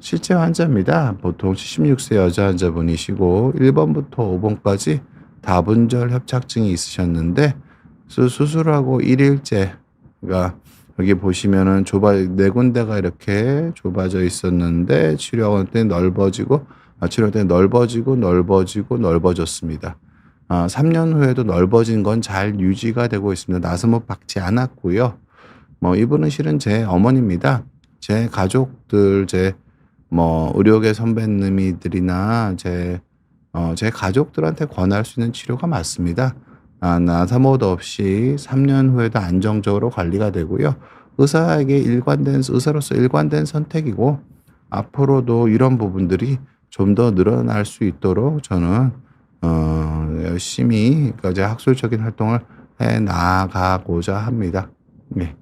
실제 환자입니다. 보통 76세 여자 환자분이시고 1번부터 5번까지 다분절 협착증이 있으셨는데, 수술하고 1일째, 그러니까 여기 보시면은 네 군데가 이렇게 좁아져 있었는데 치료하고 때 넓어지고, 치료 때 넓어지고 넓어졌습니다. 3년 후에도 넓어진 건 잘 유지가 되고 있습니다. 나스못 박지 않았고요. 이분은 실은 제 어머니입니다. 제 가족들, 의료계 선배님들이나 제 가족들한테 권할 수 있는 치료가 맞습니다. 나사못 없이 3년 후에도 안정적으로 관리가 되고요. 의사로서 일관된 선택이고, 앞으로도 이런 부분들이 좀 더 늘어날 수 있도록 저는 열심히 제 학술적인 활동을 해 나가고자 합니다. 네.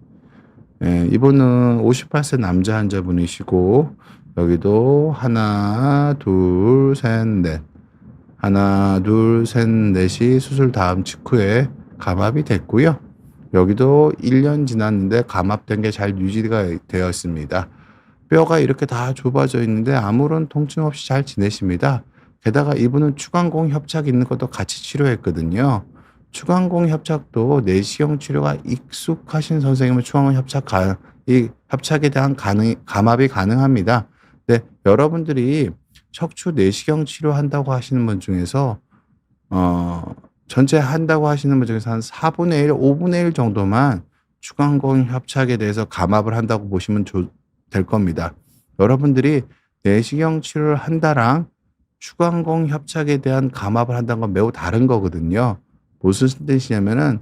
이분은 58세 남자 환자분이시고, 여기도 하나, 둘, 셋, 넷이 수술 다음 직후에 감압이 됐고요. 여기도 1년 지났는데 감압된 게 잘 유지가 되어 있습니다. 뼈가 이렇게 다 좁아져 있는데 아무런 통증 없이 잘 지내십니다. 게다가 이분은 추간공 협착이 있는 것도 같이 치료했거든요. 추간공 협착도 내시경 치료가 익숙하신 선생님은 추간공 협착에 대한 감압이 가능합니다. 근데 여러분들이 척추 내시경 치료한다고 하시는 분 중에서 전체 한다고 하시는 분 중에서 한 4분의 1, 5분의 1 정도만 추간공 협착에 대해서 감압을 한다고 보시면 될 겁니다. 여러분들이 내시경 치료를 한다랑 추간공 협착에 대한 감압을 한다는 건 매우 다른 거거든요. 무슨 뜻이냐면은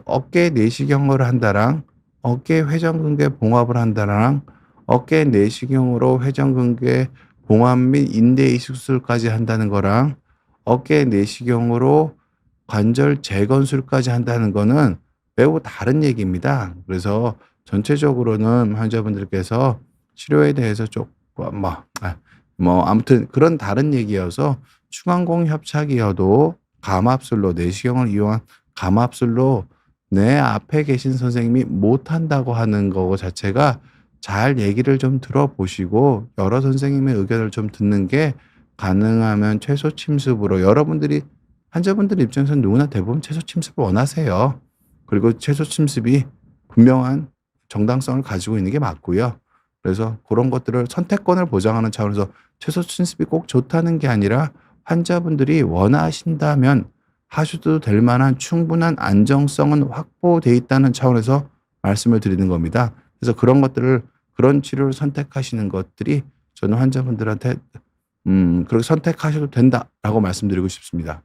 어깨 내시경을 한다랑 어깨 회전근개 봉합을 한다랑 어깨 내시경으로 회전근개 봉합 및 인대 이식 수술까지 한다는 거랑 어깨 내시경으로 관절 재건술까지 한다는 거는 매우 다른 얘기입니다. 그래서 전체적으로는 환자분들께서 치료에 대해서 아무튼 그런 다른 얘기여서 추간공 협착이어도 감압술로, 내시경을 이용한 감압술로 내 앞에 계신 선생님이 못한다고 하는 거 자체가 잘 얘기를 좀 들어보시고 여러 선생님의 의견을 좀 듣는 게 가능하면 최소 침습으로 여러분들이 환자분들 입장에서는 누구나 대부분 최소 침습을 원하세요. 그리고 최소 침습이 분명한 정당성을 가지고 있는 게 맞고요. 그래서 그런 것들을 선택권을 보장하는 차원에서 최소 침습이 꼭 좋다는 게 아니라 환자분들이 원하신다면 하셔도 될 만한 충분한 안정성은 확보돼 있다는 차원에서 말씀을 드리는 겁니다. 그래서 그런 치료를 선택하시는 것들이 저는 환자분들한테 그렇게 선택하셔도 된다라고 말씀드리고 싶습니다.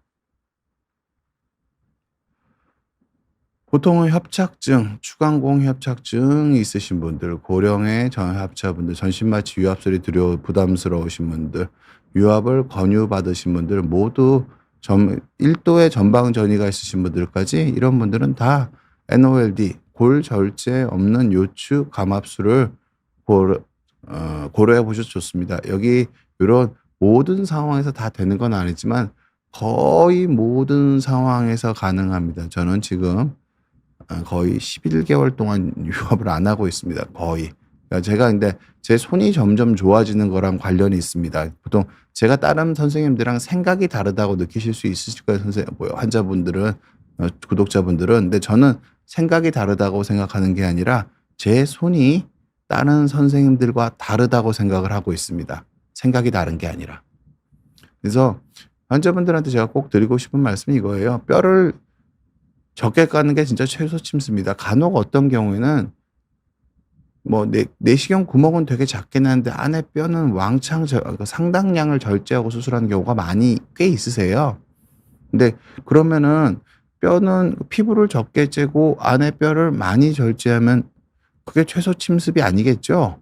보통은 협착증, 추간공 협착증이 있으신 분들, 고령의 저합자분들, 전신마취 유압술이 두려워 부담스러우신 분들, 유압을 권유받으신 분들 모두 1도의 전방 전이가 있으신 분들까지 이런 분들은 다 NOLD, 골절제 없는 요추 감압술을 고려해 보셔도 좋습니다. 여기 이런 모든 상황에서 다 되는 건 아니지만 거의 모든 상황에서 가능합니다. 저는 지금 거의 11개월 동안 유압을 안 하고 있습니다. 거의. 그러니까 제가 근데 제 손이 점점 좋아지는 거랑 관련이 있습니다. 보통 제가 다른 선생님들이랑 생각이 다르다고 느끼실 수 있으실 거예요. 환자분들은, 구독자분들은. 근데 저는 생각이 다르다고 생각하는 게 아니라 제 손이 다른 선생님들과 다르다고 생각을 하고 있습니다. 생각이 다른 게 아니라. 그래서 환자분들한테 제가 꼭 드리고 싶은 말씀이 이거예요. 뼈를 적게 까는 게 진짜 최소 침습입니다. 간혹 어떤 경우에는 내시경 구멍은 되게 작긴 한데 안에 뼈는 왕창 상당량을 절제하고 수술하는 경우가 꽤 있으세요. 근데 그러면은 뼈는 피부를 적게 째고 안에 뼈를 많이 절제하면 그게 최소 침습이 아니겠죠?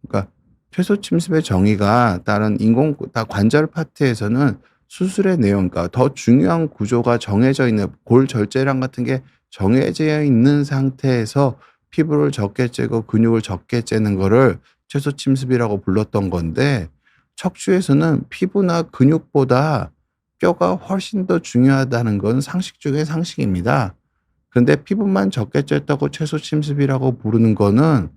그러니까 최소 침습의 정의가 다른 관절 파트에서는 수술의 내용, 그러니까 더 중요한 구조가 정해져 있는 골절제량 같은 게 정해져 있는 상태에서 피부를 적게 째고 근육을 적게 째는 거를 최소 침습이라고 불렀던 건데 척추에서는 피부나 근육보다 뼈가 훨씬 더 중요하다는 건 상식 중의 상식입니다. 그런데 피부만 적게 쬐다고 최소 침습이라고 부르는 거는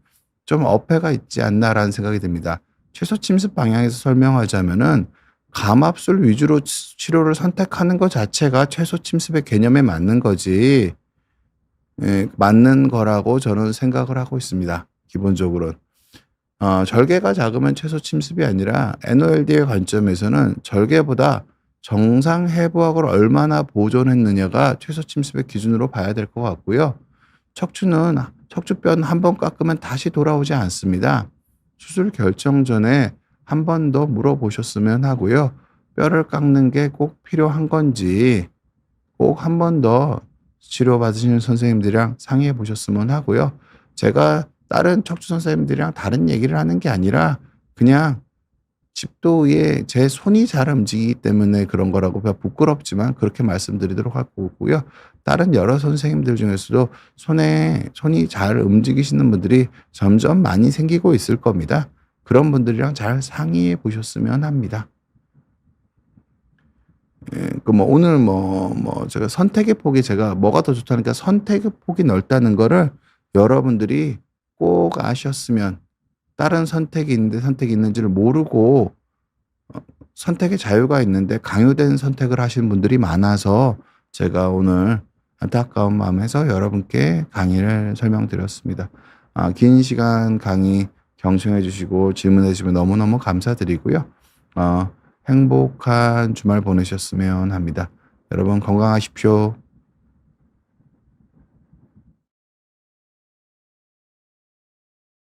좀 어폐가 있지 않나라는 생각이 듭니다. 최소 침습 방향에서 설명하자면은 감압술 위주로 치료를 선택하는 것 자체가 최소 침습의 개념에 맞는 거지. 예, 맞는 거라고 저는 생각을 하고 있습니다. 기본적으로는. 절개가 작으면 최소 침습이 아니라 NOLD의 관점에서는 절개보다 정상 해부학을 얼마나 보존했느냐가 최소 침습의 기준으로 봐야 될 것 같고요. 척추뼈는 한 번 깎으면 다시 돌아오지 않습니다. 수술 결정 전에 한 번 더 물어보셨으면 하고요. 뼈를 깎는 게 꼭 필요한 건지 꼭 한 번 더 치료받으시는 선생님들이랑 상의해 보셨으면 하고요. 제가 다른 척추 선생님들이랑 다른 얘기를 하는 게 아니라 그냥 집도에 제 손이 잘 움직이기 때문에 그런 거라고 부끄럽지만 그렇게 말씀드리도록 하고요. 다른 여러 선생님들 중에서도 손이 잘 움직이시는 분들이 점점 많이 생기고 있을 겁니다. 그런 분들이랑 잘 상의해 보셨으면 합니다. 예, 오늘 제가 선택의 폭이 제가 뭐가 더 좋다니까 선택의 폭이 넓다는 거를 여러분들이 꼭 아셨으면 다른 선택이 있는지를 모르고 선택의 자유가 있는데 강요된 선택을 하시는 분들이 많아서 제가 오늘 안타까운 마음에서 여러분께 강의를 설명드렸습니다. 긴 시간 강의 경청해 주시고 질문해 주시면 너무너무 감사드리고요. 행복한 주말 보내셨으면 합니다. 여러분 건강하십시오.